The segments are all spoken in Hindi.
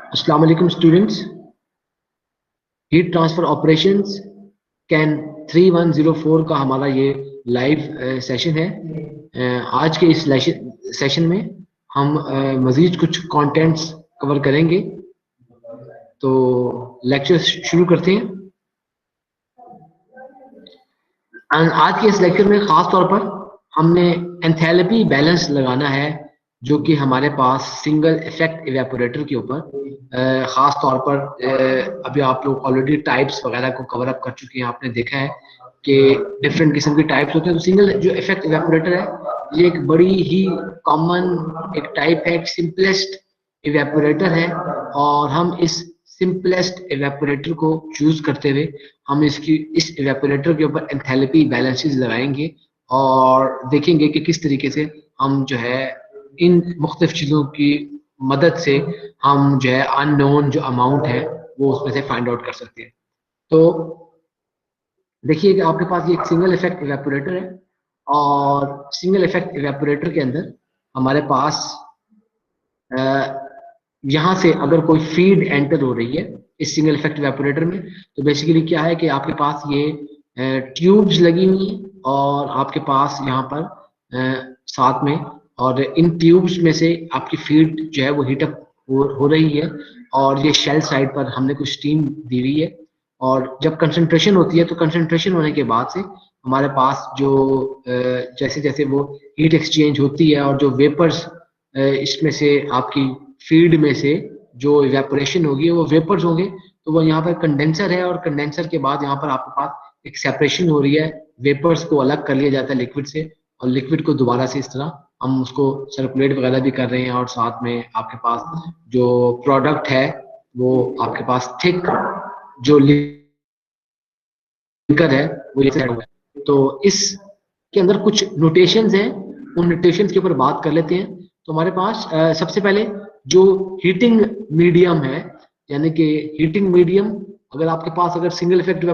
अस्सलाम वालेकुम students. Heat transfer operations can 3104 का हमारा ये लाइव सेशन है। आज के इस सेशन में हम मजीद कुछ कंटेंट्स कवर करेंगे। तो लेक्चर शुरू करते हैं। आज के इस लेक्चर में खास तौर पर हमने एंथैल्पी बैलेंस लगाना है, जो कि हमारे पास सिंगल इफेक्ट इवेपोरेटर के ऊपर खास तौर पर अभी आप लोग ऑलरेडी टाइप्स वगैरह को कवर अप कर चुके हैं। आपने देखा है कि डिफरेंट किस्म के टाइप्स होते हैं। तो सिंगल जो इफेक्ट इवेपोरेटर है, ये एक बड़ी ही कॉमन एक टाइप है, एक सिंपलेस्ट इवेपोरेटर है। और हम इस सिंपलेस्ट इवेपोरेटर को चूज करते हुए हम इस इवेपोरेटर के ऊपर एंथैल्पी बैलेंसेस लगाएंगे और देखेंगे कि किस तरीके से हम जो है इन मुख्तलिफ चीज़ों की मदद से हम जो है अननोन जो अमाउंट है वो उसमें से फाइंड आउट कर सकते हैं। तो देखिए कि आपके पास ये एक सिंगल इफेक्ट इवेपोरेटर है और सिंगल इफेक्ट इवेपोरेटर के अंदर हमारे पास यहाँ से अगर कोई फीड एंटर हो रही है इस सिंगल इफेक्ट इवेपोरेटर में, तो बेसिकली क्या है कि आपके पास ये ट्यूब्स लगी हुई हैं और आपके पास यहाँ पर साथ में, और इन ट्यूब्स में से आपकी फीड जो है वो हीटअप हो रही है और ये शेल साइड पर हमने कुछ स्टीम दी हुई है। और जब कंसंट्रेशन होती है तो कंसंट्रेशन होने के बाद से हमारे पास जो जैसे जैसे वो हीट एक्सचेंज होती है और जो वेपर्स इसमें से आपकी फीड में से जो इवेपोरेशन होगी वो वेपर्स होंगे, तो वो यहाँ पर कंडेंसर है और कंडेंसर के बाद यहाँ पर आपके पास एक सेपरेशन हो रही है। वेपर्स को अलग कर लिया जाता है लिक्विड से और लिक्विड को दोबारा से इस तरह हम उसको सर्कुलेट वगैरह भी कर रहे हैं। और साथ में आपके पास जो प्रोडक्ट है वो आपके पास थिक जो लिकर है वो ये हुआ है। तो इसके अंदर कुछ नोटेशंस हैं, उन नोटेशंस के ऊपर बात कर लेते हैं। तो हमारे पास सबसे पहले जो हीटिंग मीडियम है, यानी कि हीटिंग मीडियम, अगर आपके पास अगर सिंगल इफेक्ट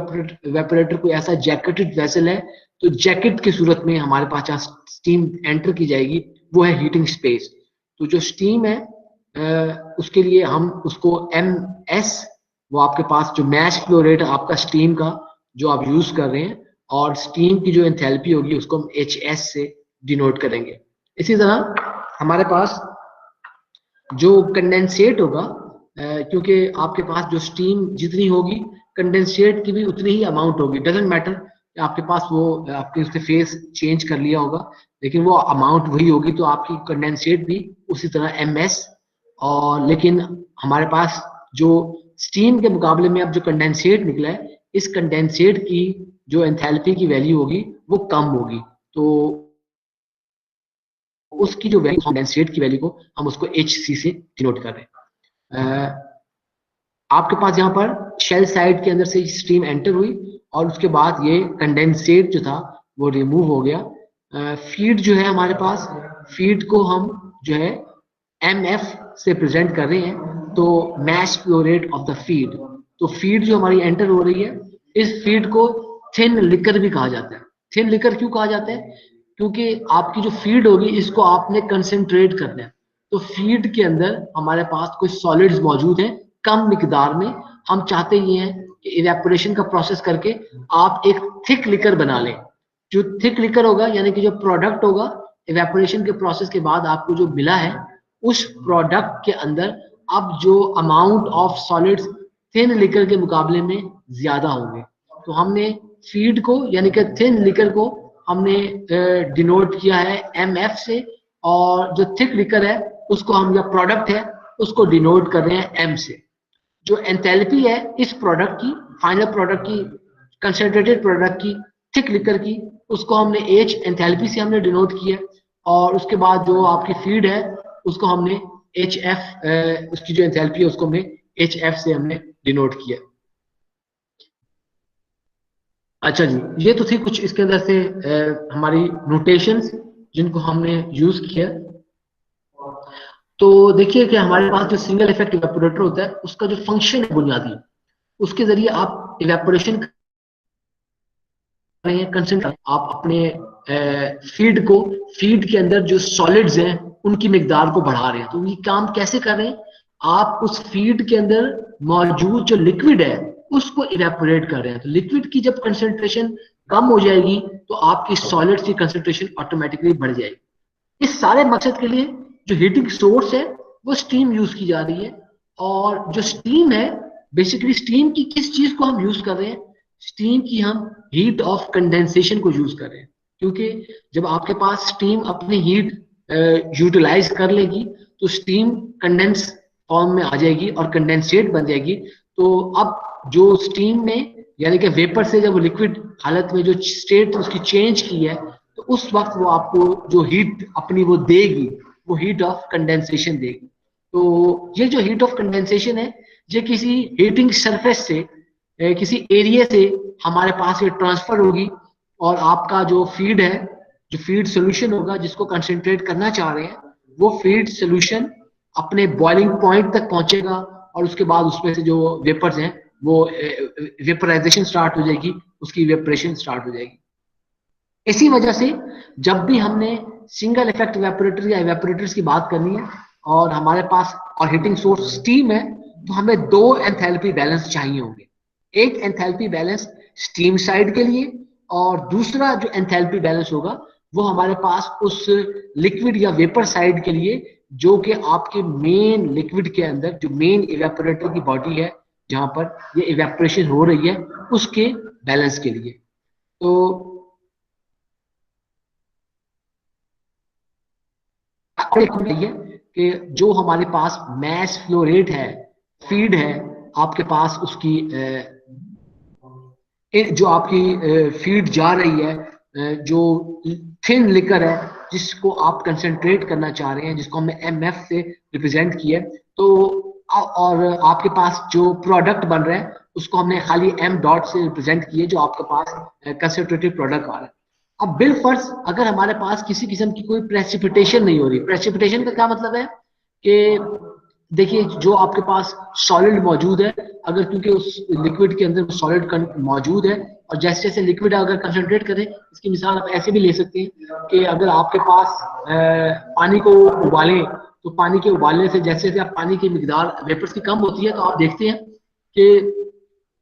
इवेपोरेटर कोई ऐसा जैकेटेड वेसल है तो जैकेट की सूरत में हमारे पास जहाँ स्टीम एंटर की जाएगी वो है हीटिंग स्पेस। तो जो स्टीम है उसके लिए हम उसको MS, वो आपके पास जो मैश फ्लो रेट आपका स्टीम का जो आप यूज कर रहे हैं, और स्टीम की जो एंथैल्पी होगी उसको हम HS से डिनोट करेंगे। इसी तरह हमारे पास जो कंडेंसेट होगा, क्योंकि आपके पास जो स्टीम जितनी होगी कंडेंसेट की भी उतनी ही अमाउंट होगी। डजेंट मैटर आपके पास वो आपने उसने फेस चेंज कर लिया होगा, लेकिन वो अमाउंट वही होगी। तो आपकी कंडेंसेट भी उसी तरह MS। और लेकिन हमारे पास जो स्टीम के मुकाबले में अब जो कंडेंसेट निकला है, इस कंडेंसेट की जो एंथैल्पी की वैल्यू होगी वो कम होगी। तो उसकी जो वैल्यू कंडेंसेट की वैल्यू को हम उसको HC से डिनोट कर रहे हैं। आपके पास यहाँ पर शेल साइड के अंदर से स्ट्रीम एंटर हुई और उसके बाद ये कंडेंसेट जो था वो रिमूव हो गया। फीड जो है हमारे पास, फीड को हम जो है MF से प्रेजेंट कर रहे हैं, तो mass flow rate of the feed. तो फीड जो हमारी एंटर हो रही है, इस फीड को थिन लिकर भी कहा जाता है। थिन लिकर क्यों कहा जाता है? क्योंकि आपकी जो फीड होगी इसको आपने कंसेंट्रेट करना है। तो फीड के अंदर हमारे पास कुछ सॉलिड्स मौजूद हैं कम मिकदार में। हम चाहते ये हैं कि इवेपोरेशन का प्रोसेस करके आप एक थिक लिकर बना लें। जो थिक लिकर होगा यानी कि जो प्रोडक्ट होगा इवेपोरेशन के प्रोसेस के बाद आपको जो मिला है, उस प्रोडक्ट के अंदर अब जो amount of solids thin liquor के मुकाबले में ज्यादा होंगे। तो हमने फीड को यानी कि थिन लिकर को हमने डिनोट किया है MF से, और जो थिक लिकर है उसको हम, या प्रोडक्ट है उसको डिनोट कर रहे हैं M से। जो एंथैल्पी है इस प्रोडक्ट की, फाइनल प्रोडक्ट की, कंसंट्रेटेड प्रोडक्ट की, थिक लिकर की, उसको हमने H एंथैल्पी से हमने डिनोट किया। और उसके बाद जो आपकी फीड है उसको हमने HF, उसकी जो एंथैल्पी है उसको हमने HF से हमने डिनोट किया। अच्छा जी, ये तो थी कुछ इसके अंदर से हमारी नोटेशंस जिनको हमने यूज किया। तो देखिए कि हमारे पास जो सिंगल इफेक्ट इवेपोरेटर होता है उसका जो फंक्शन है बुनियादी, उसके जरिए आप इवेपोरेशन कर रहे हैं, कंसेंट आप अपने फीड को, फीड के अंदर जो सॉलिड्स हैं उनकी मिकदार को बढ़ा रहे हैं। तो ये काम कैसे कर रहे हैं आप उस फीड के अंदर मौजूद जो लिक्विड है उसको इवेपोरेट कर रहे हैं। तो लिक्विड की जब कंसेंट्रेशन कम हो जाएगी तो आपकी सॉलिड की कंसेंट्रेशन ऑटोमेटिकली बढ़ जाएगी। इस सारे मकसद के लिए जो हीटिंग सोर्स है वो स्टीम यूज की जा रही है। और जो स्टीम है, बेसिकली स्टीम की किस चीज को हम यूज कर रहे हैं, स्टीम की हम हीट ऑफ कंडेंसेशन को यूज कर रहे हैं। क्योंकि जब आपके पास स्टीम अपनी हीट यूटिलाइज कर लेगी तो स्टीम कंडेंस फॉर्म में आ जाएगी और कंडेंसेट बन जाएगी। तो अब जो स्टीम में यानी कि वेपर से जब लिक्विड हालत में जो स्टेट उसकी चेंज की है तो उस वक्त वो आपको जो हीट अपनी वो देगी वो हीट ऑफ कंडेंसेशन देगी। तो ये जो हीट ऑफ कंडेंसेशन है ये किसी हीटिंग सरफेस से किसी एरिया से हमारे पास ये ट्रांसफर होगी और आपका जो फीड है, जो फीड सोल्यूशन होगा जिसको कंसेंट्रेट करना चाह रहे हैं, वो फीड सोल्यूशन अपने बॉइलिंग पॉइंट तक पहुंचेगा और उसके बाद उसमें से जो वेपर्स हैं वो वेपराइजेशन स्टार्ट हो जाएगी, उसकी वेपरेशन स्टार्ट हो जाएगी। इसी वजह से जब भी हमने सिंगल इफेक्ट इवेपोरेटर या इवेपोरेटर्स की बात करनी है और हमारे पास और हीटिंग सोर्स स्टीम है तो हमें दो एंथैल्पी बैलेंस चाहिए होंगे। एक एंथैल्पी बैलेंस स्टीम साइड के लिए और दूसरा जो एंथैल्पी बैलेंस होगा वो हमारे पास उस लिक्विड या वेपर साइड के लिए जो कि आपके मेन लिक्विड के अंदर जो मेन इवेपोरेटर की बॉडी है जहां पर ये इवेपोरेशन हो रही है उसके बैलेंस के लिए। तो है कि जो हमारे पास मैस फ्लो रेट है, फीड है आपके पास उसकी जो आपकी फीड जा रही है, जो थिन लिकर है जिसको आप कंसेंट्रेट करना चाह रहे हैं, जिसको हमने एमएफ से रिप्रेजेंट किया है, तो और आपके पास जो प्रोडक्ट बन रहा है उसको हमने खाली एम डॉट से रिप्रेजेंट किए जो आपके पास कंसेंट्रेटेड प्रोडक्ट आ रहा है। अब बिल फर्ज अगर हमारे पास किसी किस्म की कोई प्रेसिपिटेशन नहीं हो रही, प्रेसिपिटेशन का क्या मतलब है कि देखिए जो आपके पास सॉलिड मौजूद है, अगर क्योंकि उस लिक्विड के अंदर सॉलिड मौजूद है और जैसे जैसे लिक्विड अगर कंसंट्रेट करें, इसकी मिसाल आप ऐसे भी ले सकते हैं कि अगर आपके पास पानी को उबालें तो पानी के उबालने से जैसे जैसे आप पानी की मिकदार वेपर्स की कम होती है तो आप देखते हैं कि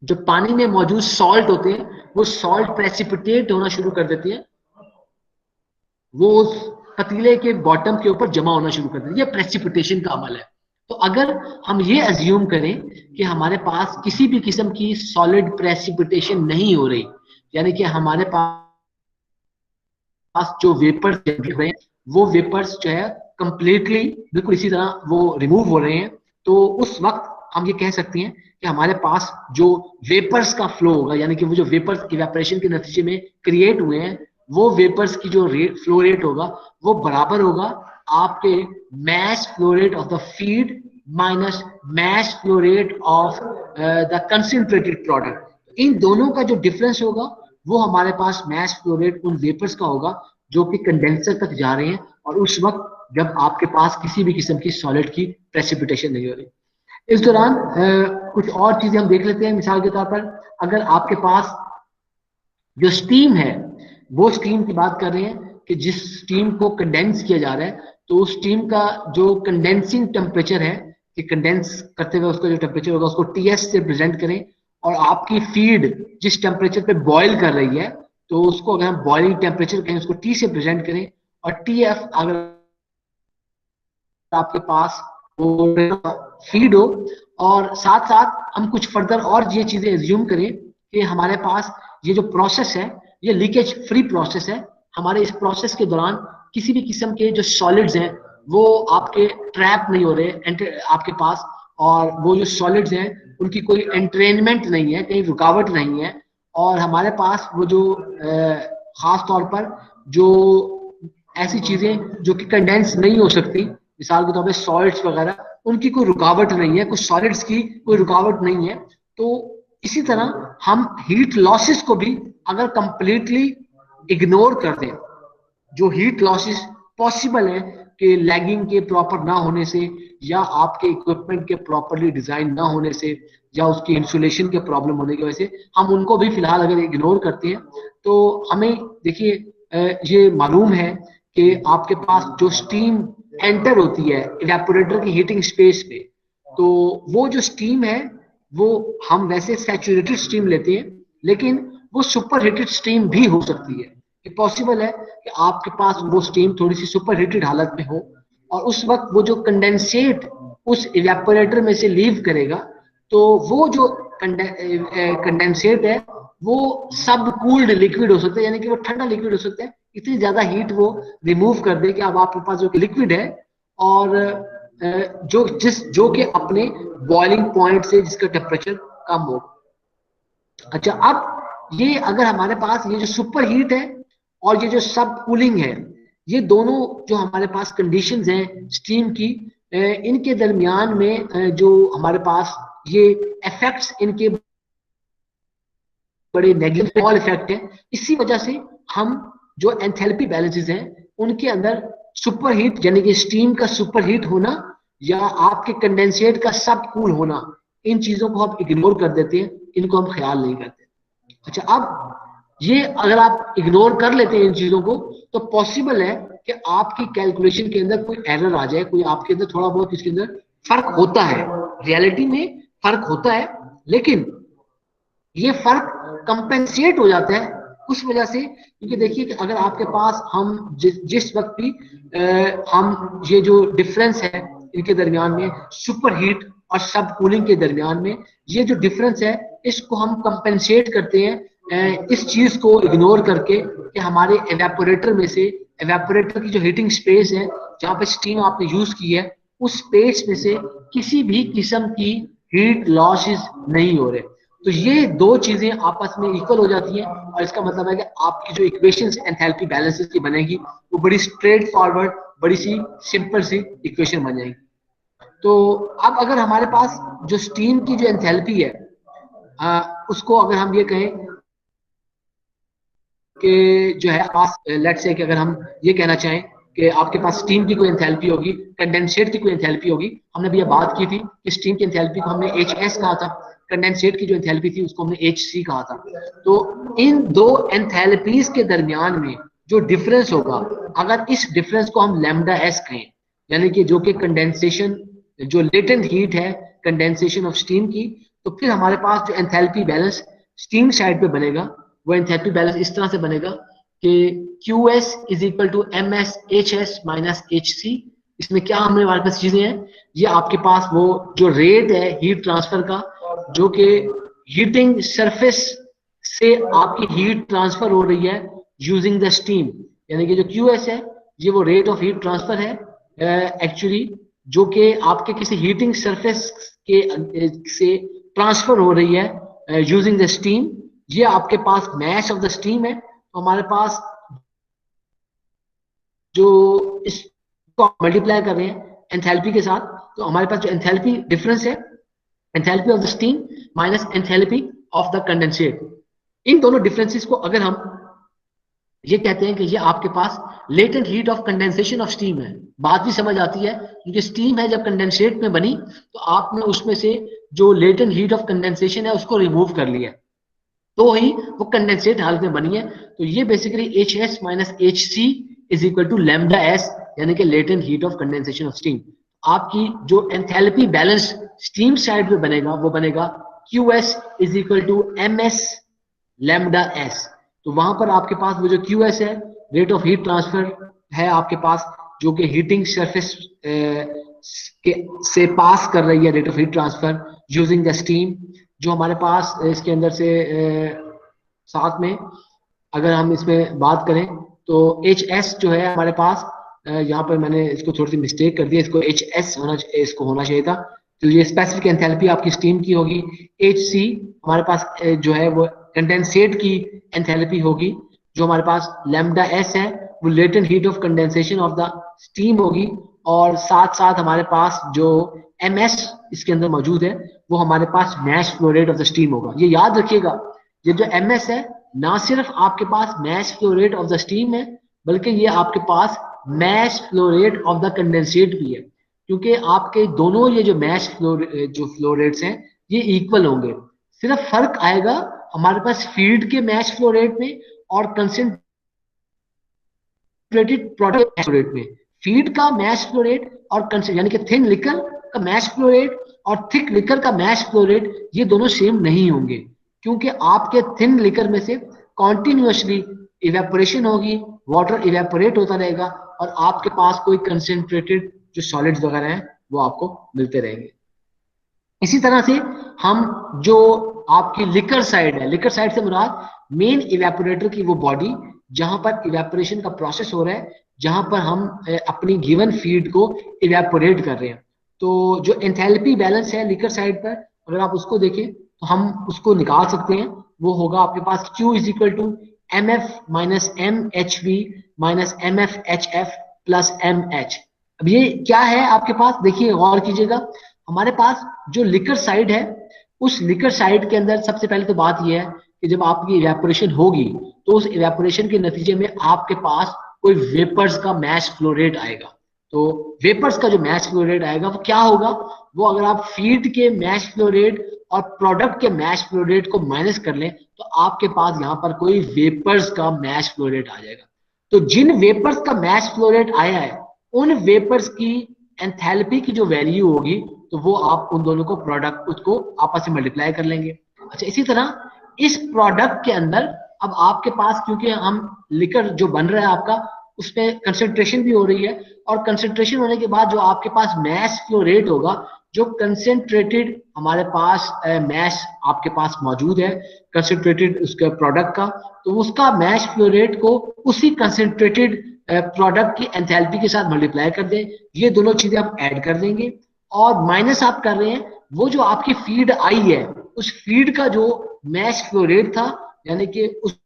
जो पानी में मौजूद सॉल्ट होते हैं वो सॉल्ट प्रेसिपिटेट होना शुरू कर देती है, वो उस पतीले के बॉटम के ऊपर जमा होना शुरू कर देती है। ये प्रेसिपिटेशन का अमल है। तो अगर हम ये अज्यूम करें कि हमारे पास किसी भी किस्म की सॉलिड प्रेसिपिटेशन नहीं हो रही, यानी कि हमारे पास जो वेपर्स जनरेट हुए हैं वो वेपर्स जो है कंप्लीटली बिल्कुल इसी तरह वो रिमूव हो रहे हैं, तो उस वक्त हम ये कह सकते हैं कि हमारे पास जो वेपर्स का फ्लो होगा, यानी कि वो जो वेपर्स इवेपोरेशन के नतीजे में क्रिएट हुए हैं वो वेपर्स की जो फ्लो रेट होगा वो बराबर होगा आपके mass flow rate of the feed minus mass flow rate of the concentrated product. इन दोनों का जो डिफरेंस होगा वो हमारे पास मैस फ्लो रेट उन वेपर्स का होगा जो कि कंडेंसर तक जा रहे हैं और उस वक्त जब आपके पास किसी भी किस्म की सॉलिड की प्रेसिपिटेशन नहीं हो रही। इस दौरान कुछ और चीजें हम देख लेते हैं। मिसाल के तौर पर अगर आपके पास जो स्टीम है वो स्टीम की बात कर रहे हैं कि जिस स्टीम को कंडेंस किया जा रहा है तो उस स्टीम का जो कंडेंसिंग टेम्परेचर है कि कंडेंस करते हुए उसका जो टेम्परेचर होगा उसको टीएस से प्रेजेंट करें और आपकी फीड जिस टेम्परेचर पे बॉईल कर रही है तो उसको अगर हम बॉइलिंग टेम्परेचर कहें उसको टी से प्रेजेंट करें और टीएफ अगर आपके पास वो फीड हो और साथ साथ हम कुछ फर्दर और ये चीजें एज्यूम करें कि हमारे पास ये जो प्रोसेस है ये लीकेज फ्री प्रोसेस है। हमारे इस प्रोसेस के दौरान किसी भी किस्म के जो सॉलिड्स हैं वो आपके ट्रैप नहीं हो रहे आपके पास, और वो जो सॉलिड्स हैं उनकी कोई एंट्रेनमेंट नहीं है, कहीं रुकावट नहीं है। और हमारे पास वो जो खास तौर पर जो ऐसी चीजें जो कि कंडेंस नहीं हो सकती, मिसाल के तौर पे सॉल्ट्स वगैरह, उनकी कोई रुकावट नहीं है, कुछ सॉलिड्स की कोई रुकावट नहीं है। तो इसी तरह हम हीट लॉसेस को भी अगर कंप्लीटली इग्नोर कर दें, जो हीट लॉसेस पॉसिबल है कि लैगिंग के प्रॉपर ना होने से या आपके इक्विपमेंट के प्रॉपरली डिजाइन ना होने से या उसकी इंसुलेशन के प्रॉब्लम होने की वजह से, हम उनको भी फिलहाल अगर इग्नोर करते हैं तो हमें देखिए ये मालूम है कि आपके पास जो स्टीम एंटर होती है इवेपोरेटर की हीटिंग स्पेस पे तो वो जो स्टीम है वो हम वैसे सैचुरेटेड स्टीम लेते हैं, लेकिन वो सुपर हीटेड स्टीम भी हो सकती है। ये पॉसिबल है कि आपके पास वो स्टीम थोड़ी सी सुपर हीटेड हालत में हो, और उस वक्त वो जो कंडेंसेट उस इवेपोरेटर में से लीव करेगा, तो वो जो कंडेंसेट है वो सब कूल्ड लिक्विड हो सकता है, यानी कि वो ठंडा लिक्विड हो सकता है। इतनी ज्यादा हीट वो रिमूव कर दे कि अब आपके पास जो लिक्विड है, और जो कि अपने बॉइलिंग पॉइंट से जिसका टेम्परेचर कम हो। अच्छा, अब ये अगर हमारे पास ये जो सुपर हीट है और ये जो सब कूलिंग है, ये दोनों जो हमारे पास कंडीशंस हैं स्टीम की, इनके दरमियान में जो हमारे पास ये इफेक्ट्स इनके बड़े नेगेटिव इफेक्ट है। इसी वजह से हम जो एंथैल्पी बैलेंसेस हैं उनके अंदर सुपर हीट यानी कि स्टीम का सुपर हीट होना या आपके कंडेंसेट का सब कूल होना, इन चीजों को हम इग्नोर कर देते हैं, इनको हम ख्याल नहीं करते। अच्छा, अब ये अगर आप इग्नोर कर लेते हैं इन चीजों को, तो पॉसिबल है कि आपकी कैलकुलेशन के अंदर कोई एरर आ जाए, कोई आपके अंदर थोड़ा बहुत इसके अंदर फर्क होता है, रियलिटी में फर्क होता है, लेकिन ये फर्क कंपेंसेट हो जाता है उस वजह से। क्योंकि देखिए कि अगर आपके पास हम जिस वक्त भी हम ये जो डिफरेंस है इनके दरमियान में, सुपर हीट और सब कूलिंग के दरमियान में ये जो डिफरेंस है, इसको हम कंपेंसेट करते हैं इस चीज को इग्नोर करके कि हमारे एवेपोरेटर में से, एवेपोरेटर की जो हीटिंग स्पेस है जहां पे स्टीम आपने यूज की है, उस स्पेस में से किसी भी किस्म की हीट लॉसेस नहीं हो रहे। तो ये दो चीजें आपस में इक्वल हो जाती हैं, और इसका मतलब है कि आपकी जो इक्वेशंस एंथैल्पी बैलेंसेस की बनेगी वो बड़ी स्ट्रेट फॉरवर्ड, बड़ी सी सिंपल सी इक्वेशन बन जाएगी। तो अब अगर हमारे पास जो स्टीम की जो एंथैल्पी है, उसको अगर हम ये कहें कि जो है पास लेट्स से कि अगर हम ये कहना चाहें कि आपके पास स्टीम की कोई एंथैल्पी होगी, कंडेंसेट की कोई एंथैल्पी होगी। हमने भी ये बात की थी कि स्टीम की एंथैल्पी को हमने एच कहा था, कंडेंसेट की जो एंथैल्पी थी उसको हमने एच कहा था। तो इन दो एंथैल्पीज के दरमियान में जो डिफरेंस होगा, अगर इस डिफरेंस को हम लैम्डा एस कहें, यानी कि जो कि कंडेंसेशन, जो लेटेंट हीट है कंडेंसेशन ऑफ स्टीम की, तो फिर हमारे पास जो एंथैल्पी बैलेंस स्टीम साइड पे बनेगा, वो एंथैल्पी बैलेंस इस तरह से बनेगा कि QS is equal to MS HS minus HC। इसमें क्या हमारे पास चीजें हैं, ये आपके पास वो जो रेट है हीट ट्रांसफर का, जो कि हीटिंग सरफेस से आपकी हीट ट्रांसफर हो रही है यूजिंग द स्टीम, यानी कि जो QS है ये वो रेट ऑफ हीट ट्रांसफर है एक्चुअली, जो कि आपके किसी हीटिंग सरफेस के से ट्रांसफर हो रही है यूजिंग द स्टीम। ये आपके पास मैश ऑफ द स्टीम है। तो हमारे पास जो इसको मल्टीप्लाई कर रहे हैं एंथैल्पी के साथ, तो हमारे पास जो एंथैल्पी डिफरेंस है, enthalpy of the steam minus enthalpy of the condensate, इन दोनों डिफरेंसेस को अगर हम ये कहते हैं कि ये आपके पास latent heat of condensation of steam है। बात भी समझ आती है, क्योंकि स्टीम है जब कंडेंसेट में बनी तो आपने उसमें से जो लेटेंट हीट ऑफ कंडेंसेशन है उसको रिमूव कर लिया, तो ही वो कंडेंसेट हालत में बनी है। तो ये basically HS minus HC is equal to lambda S, यानी कि latent heat of condensation of steam. आपकी जो एंथैल्पी बैलेंस स्टीम साइड पे बनेगा वो बनेगा QS is equal to MS lambda S. तो वहां पर आपके पास वो जो QS है, रेट ऑफ हीट ट्रांसफर है आपके पास, जो कि हीटिंग सरफेस से पास कर रही है rate of heat transfer using the steam. जो हमारे पास इसके अंदर से साथ में अगर हम इसमें बात करें तो HS जो है हमारे पास, यहाँ पर मैंने इसको थोड़ी सी मिस्टेक कर दी, इसको HS होना, इसको होना चाहिए था। तो ये स्पेसिफिक एंथैल्पी आपकी स्टीम की होगी। HC हमारे पास जो है वो कंडेंसेट की एंथैल्पी होगी। जो हमारे पास लैम्डा एस है वो latent heat of condensation of the steam होगी, और साथ साथ हमारे पास जो MS इसके अंदर मौजूद है वो हमारे पास mass flow rate of the steam होगा। ये याद रखिएगा, ये जो MS है ना सिर्फ आपके पास mass flow rate of the steam है, बल्कि ये आपके पास mass flow rate of the condensate भी है, क्योंकि आपके दोनों ये जो मैश फ्लो रेट्स हैं ये इक्वल होंगे। सिर्फ फर्क आएगा हमारे पास फीड के मैश फ्लो रेट में और कंसेंट्रेटेड प्रोडक्ट फ्लो रेट में। फीड का मैश फ्लो रेट और यानी कि थिन लिकर का मैश फ्लो रेट और थिक लिकर का मैश फ्लो रेट ये दोनों सेम नहीं होंगे, क्योंकि आपके थिन लिकर में से कॉन्टिन्यूसली इवेपोरेशन होगी, वाटर इवेपोरेट होता रहेगा और आपके पास कोई कंसेंट्रेटेड जो सॉलिड्स वगैरह हैं वो आपको मिलते रहेंगे। इसी तरह से हम जो आपकी लिकर साइड है, लिकर साइड से मुराद मेन इवेपोरेटर की वो बॉडी जहां पर इवेपोरेशन का प्रोसेस हो रहा है, जहां पर हम अपनी गिवन फीड को इवेपोरेट कर रहे हैं। तो जो एंथैल्पी बैलेंस है लिकर साइड पर, अगर आप उसको देखें तो हम उसको निकाल सकते हैं। वो होगा आपके पास Q is equal to M F minus M H B minus M F H F plus M H. अब ये क्या है आपके पास, देखिए गौर कीजिएगा, हमारे पास जो लिकर साइड है, उस लिकर साइड के अंदर सबसे पहले तो बात यह है कि जब आपकी इवेपोरेशन होगी तो उस इवेपोरेशन के नतीजे में आपके पास कोई वेपर्स का मैश फ्लो रेट आएगा। तो वेपर्स का जो मैश फ्लो रेट आएगा वो क्या होगा, वो अगर आप फीड के मैश फ्लो रेट और प्रोडक्ट के मैश फ्लो रेट को माइनस कर लें तो आपके पास यहाँ पर कोई वेपर्स का मैश फ्लो रेट आ जाएगा। तो जिन वेपर्स का मैश फ्लो रेट आया है उन वेपर्स की एंथैल्पी की जो वैल्यू होगी तो वो आप उन दोनों को प्रोडक्ट उसको आपस में मल्टीप्लाई कर लेंगे। अच्छा, इसी तरह इस प्रोडक्ट के अंदर अब आपके पास, क्योंकि हम लिकर जो बन रहा है आपका उसमें कंसेंट्रेशन भी हो रही है, और कंसेंट्रेशन होने के बाद जो आपके पास मैश फ्लो रेट होगा, जो कंसेंट्रेटेड हमारे पास मैश आपके पास मौजूद है कंसेंट्रेटेड उसके प्रोडक्ट का, तो उसका मैश फ्लो रेट को उसी कंसेंट्रेटेड प्रोडक्ट की एंथैल्पी के साथ मल्टीप्लाई कर दें। ये दोनों चीजें आप ऐड कर देंगे और माइनस आप कर रहे हैं वो जो आपकी फीड आई है उस फीड का जो मैश फ्लो रेट था, यानी कि उस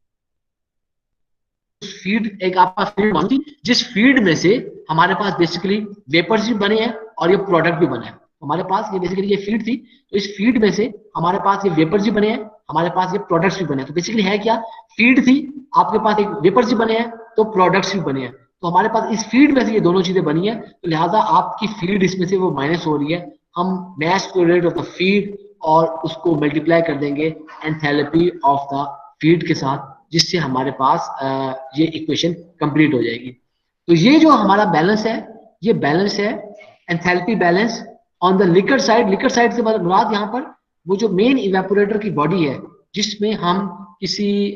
फीड एक आपका फीड थी जिस फीड में से हमारे पास बेसिकली वेपर्स भी बने हैं और ये प्रोडक्ट भी बना है। हमारे पास ये बेसिकली ये फीड थी, तो इस फीड में से हमारे पास ये वेपर्स भी बने हैं, हमारे पास ये प्रोडक्ट्स भी बने हैं। तो बेसिकली है क्या, फीड थी, आपके पास एक वेपर्स भी बने हैं तो प्रोडक्ट्स भी बने हैं। तो हमारे पास इस फीड में से ये दोनों चीजें बनी है, तो लिहाजा आपकी फीड इसमें से वो माइनस हो रही है। हम mass flow rate of the feed और उसको मल्टीप्लाई कर देंगे एंथैल्पी ऑफ द फीड के साथ, जिससे हमारे पास ये इक्वेशन कंप्लीट हो जाएगी। तो ये जो हमारा बैलेंस है, ये बैलेंस है enthalpy balance on the liquor side. Liquor side से मुराद यहाँ पर वो जो मेन इवेपोरेटर की बॉडी है जिसमें हम किसी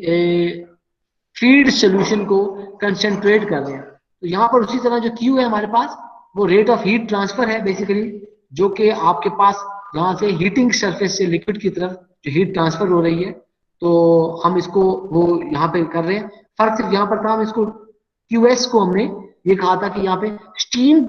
फीड सोल्यूशन को कंसेंट्रेट कर रहे हैं। तो यहाँ पर उसी तरह जो Q है हमारे पास वो रेट ऑफ हीट ट्रांसफर है बेसिकली, जो कि आपके पास यहाँ से हीटिंग सरफेस से लिक्विड की तरफ जो हीट ट्रांसफर हो रही है, तो हम इसको वो यहाँ पे कर रहे हैं। फर्क सिर्फ यहाँ पर था, हम इसको QS को हमने ये कहा था कि यहाँ पे स्टीम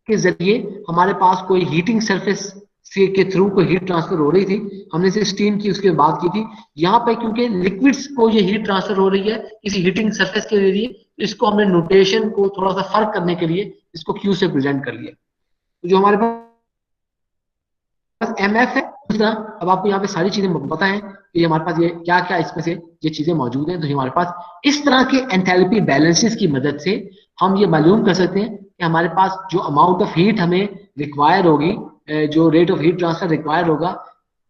के जरिए हमारे पास कोई हीटिंग सरफेस से के थ्रू कोई हीट ट्रांसफर हो रही थी, हमने से स्टीम की उसके बात की थी। यहाँ पे क्योंकि लिक्विड्स को ये हीट ट्रांसफर हो रही है किसी हीटिंग सरफेस के जरिए, इसको हमने नोटेशन को थोड़ा सा फर्क करने के लिए इसको Q से प्रेजेंट कर लिया। तो जो हमारे पास MF है, अब आपको यहाँ पे सारी चीजें पता है कि हमारे पास ये क्या क्या इसमें से ये चीजें मौजूद हैं। तो हमारे पास इस तरह के एंथैल्पी बैलेंसेस की मदद से हम ये मालूम कर सकते हैं कि हमारे पास जो अमाउंट ऑफ हीट हमें रिक्वायर होगी, जो rate of heat transfer require होगा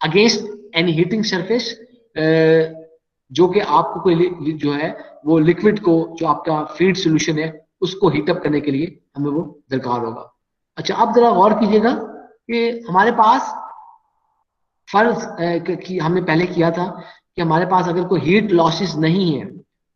अगेंस्ट एनी हीटिंग सरफेस, जो कि आपको कोई जो है वो लिक्विड को जो आपका फीड सोल्यूशन है उसको हीटअप करने के लिए हमें वो दरकार होगा। अच्छा, अब जरा गौर कीजिएगा कि हमारे पास फर्ज कि हमने पहले किया था कि हमारे पास अगर कोई हीट लॉसेस नहीं है,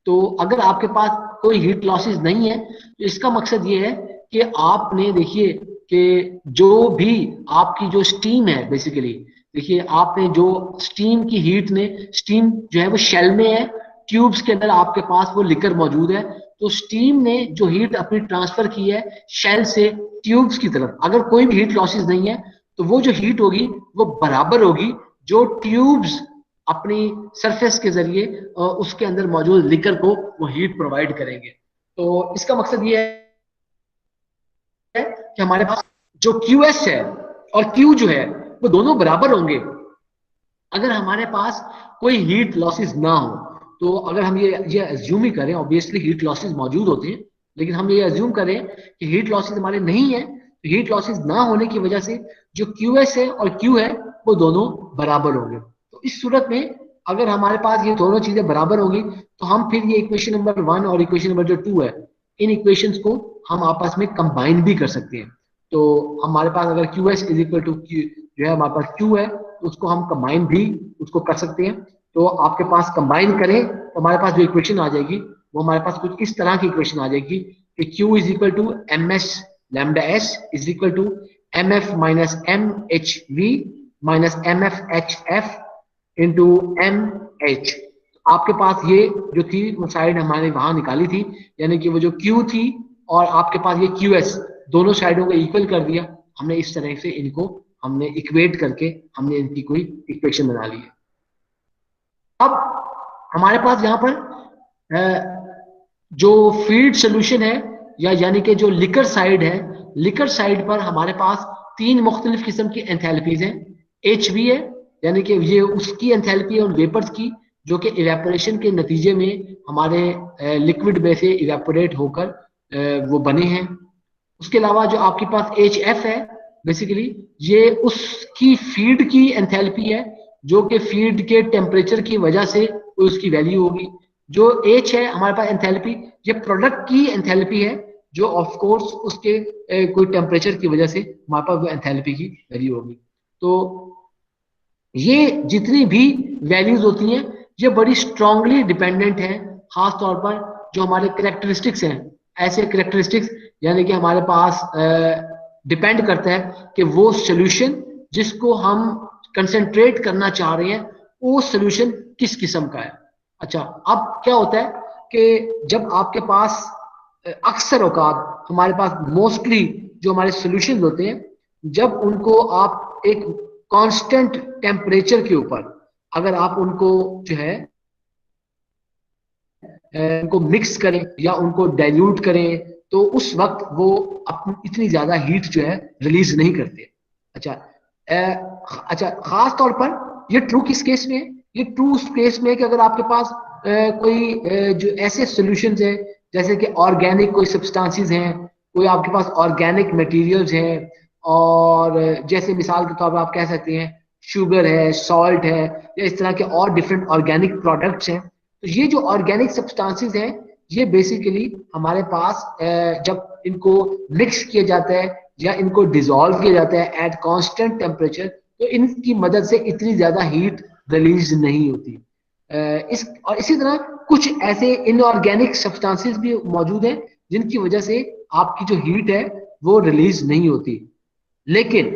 तो अगर आपके पास कोई हीट लॉसेस नहीं है तो इसका मकसद ये है कि आपने देखिए कि जो भी आपकी जो स्टीम है बेसिकली, देखिए आपने जो स्टीम की हीट ने, स्टीम जो है वो शेल में है, ट्यूब्स के अंदर आपके पास वो लिकर मौजूद है, तो स्टीम ने जो हीट अपनी ट्रांसफर की है शेल से ट्यूब्स की तरफ, अगर कोई भी हीट लॉसेस नहीं है तो वो जो हीट होगी वो बराबर होगी जो ट्यूब्स अपनी सरफेस के जरिए उसके अंदर मौजूद लिकर को वो हीट प्रोवाइड करेंगे। तो इसका मकसद ये है कि हमारे पास जो QS है और Q जो है वो दोनों बराबर होंगे अगर हमारे पास कोई हीट लॉसेस ना हो। तो अगर हम ये अज्यूम ही करें, ऑब्वियसली हीट लॉसेस मौजूद होते हैं, लेकिन हम ये अज्यूम करें कि हीट लॉसेस हमारे नहीं है, तो हीट लॉसेस ना होने की वजह से जो QS है और Q है वो दोनों बराबर होंगे। तो इस सूरत में अगर हमारे पास ये दोनों चीजें बराबर होंगी तो हम फिर ये इक्वेशन नंबर 1 और इक्वेशन नंबर जो 2 है, इन इक्वेशंस को हम आपस में कंबाइन भी कर सकते हैं। तो हमारे पास अगर QS इज इक्वल टू जो है हमारे पास Q है, तो उसको हम कंबाइन भी उसको कर सकते हैं। तो आपके पास कंबाइन करें तो हमारे पास जो इक्वेशन आ जाएगी वो हमारे पास कुछ इस तरह की इक्वेशन आ जाएगी कि Q is equal to M S lambda S is equal to M F minus M H V minus M F H F into M H. आपके पास ये जो थी वो साइड हमारे वहां निकाली थी, यानी कि वो जो Q थी और आपके पास ये QS, दोनों साइडों को इक्वल कर दिया हमने। इस तरह से इनको हमने इक्वेट करके हमने इनकी कोई इक्वेशन बना ली है। अब हमारे पास यहाँ पर जो फील्ड सोल्यूशन है या यानी कि जो लिकर साइड है, लिकर साइड पर हमारे पास तीन मुख्तलिफ किस्म की एंथैल्पीज हैं। एच वी है, यानी कि ये उसकी एंथैल्पी है उन वेपर्स की जो कि इवेपोरेशन के नतीजे में हमारे लिक्विड में से इवेपोरेट होकर वो बने हैं। उसके अलावा जो आपके पास एच एफ है, बेसिकली ये उसकी फीड की एंथैल्पी है जो कि फीड के टेम्परेचर की वजह से उसकी वैल्यू होगी। जो एच है हमारे पास एंथैल्पी, ये प्रोडक्ट की एंथैल्पी है जो ऑफ कोर्स उसके कोई टेम्परेचर की वजह से हमारे पास वो एंथैल्पी की वैल्यू होगी। तो ये जितनी भी वैल्यूज होती हैं ये बड़ी स्ट्रांगली डिपेंडेंट है, खास तौर पर जो हमारे करेक्टरिस्टिक्स हैं। ऐसे करेक्टरिस्टिक्स यानी कि हमारे पास डिपेंड करता है कि वो सोल्यूशन जिसको हम कंसंट्रेट करना चाह रहे हैं वो सोल्यूशन किस किस्म का है। अच्छा, अब क्या होता है कि जब आपके पास अक्सर औकात हमारे पास मोस्टली जो हमारे सॉल्यूशंस होते हैं, जब उनको आप एक कांस्टेंट टेम्परेचर के ऊपर अगर आप उनको जो है उनको मिक्स करें या उनको डाइल्यूट करें तो उस वक्त वो अपनी इतनी ज्यादा हीट जो है रिलीज नहीं करते। अच्छा, खास तौर पर ये ट्रू किस केस में है? ये ट्रू उस केस में है कि अगर आपके पास कोई जो ऐसे सॉल्यूशंस हैं जैसे कि ऑर्गेनिक कोई सब्सटेंसेस हैं, कोई आपके पास ऑर्गेनिक मटेरियल्स हैं, और जैसे मिसाल के तौर पर आप कह सकते हैं शुगर है, सॉल्ट है, या इस तरह के और डिफरेंट ऑर्गेनिक प्रोडक्ट्स हैं। तो ये जो ऑर्गेनिक सब्सटेंसेस हैं ये बेसिकली हमारे पास जब इनको मिक्स किया जाता है या इनको डिसॉल्व किया जाता है एट कांस्टेंट टेम्परेचर, तो इनकी मदद से इतनी ज्यादा हीट रिलीज नहीं होती। और इसी तरह कुछ ऐसे इनऑर्गेनिक सब्सटेंसेस भी मौजूद हैं जिनकी वजह से आपकी जो हीट है वो रिलीज नहीं होती। लेकिन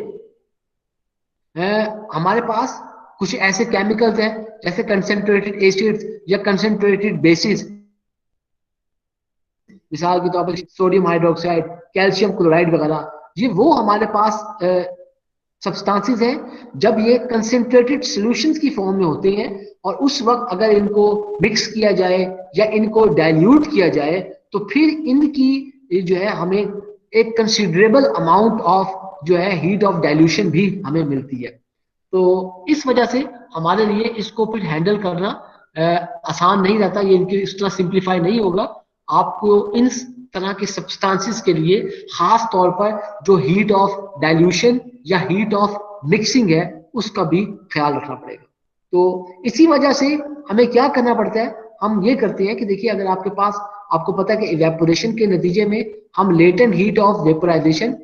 हमारे पास कुछ ऐसे केमिकल्स हैं जैसे कंसंट्रेटेड एसिड्स या कंसंट्रेटेड बेसिस, मिसाल के तौर पर सोडियम हाइड्रोक्साइड, कैल्शियम क्लोराइड वगैरह, ये वो हमारे पास सब्सटेंसेस हैं जब ये कंसंट्रेटेड सॉल्यूशंस की फॉर्म में होते हैं, और उस वक्त अगर इनको मिक्स किया जाए या इनको डाइल्यूट किया जाए तो फिर इनकी जो है हमें एक कंसिडरेबल अमाउंट ऑफ जो है हीट ऑफ डाइल्यूशन भी हमें मिलती है। तो इस वजह से हमारे लिए इसको फिर हैंडल करना आसान नहीं रहता, ये इनकी इस तरह सिंप्लीफाई नहीं होगा। आपको इन तरह के सब्सटेंसेस के लिए खास तौर पर जो हीट ऑफ डाइल्यूशन या हीट ऑफ मिक्सिंग है उसका भी ख्याल रखना पड़ेगा। तो इसी वजह से हमें क्या करना पड़ता है, हम ये करते हैं कि देखिए अगर आपके पास, आपको पता है कि इवेपोरेशन के नतीजे में हम लेटेंट हीट ऑफ वेपोराइजेशन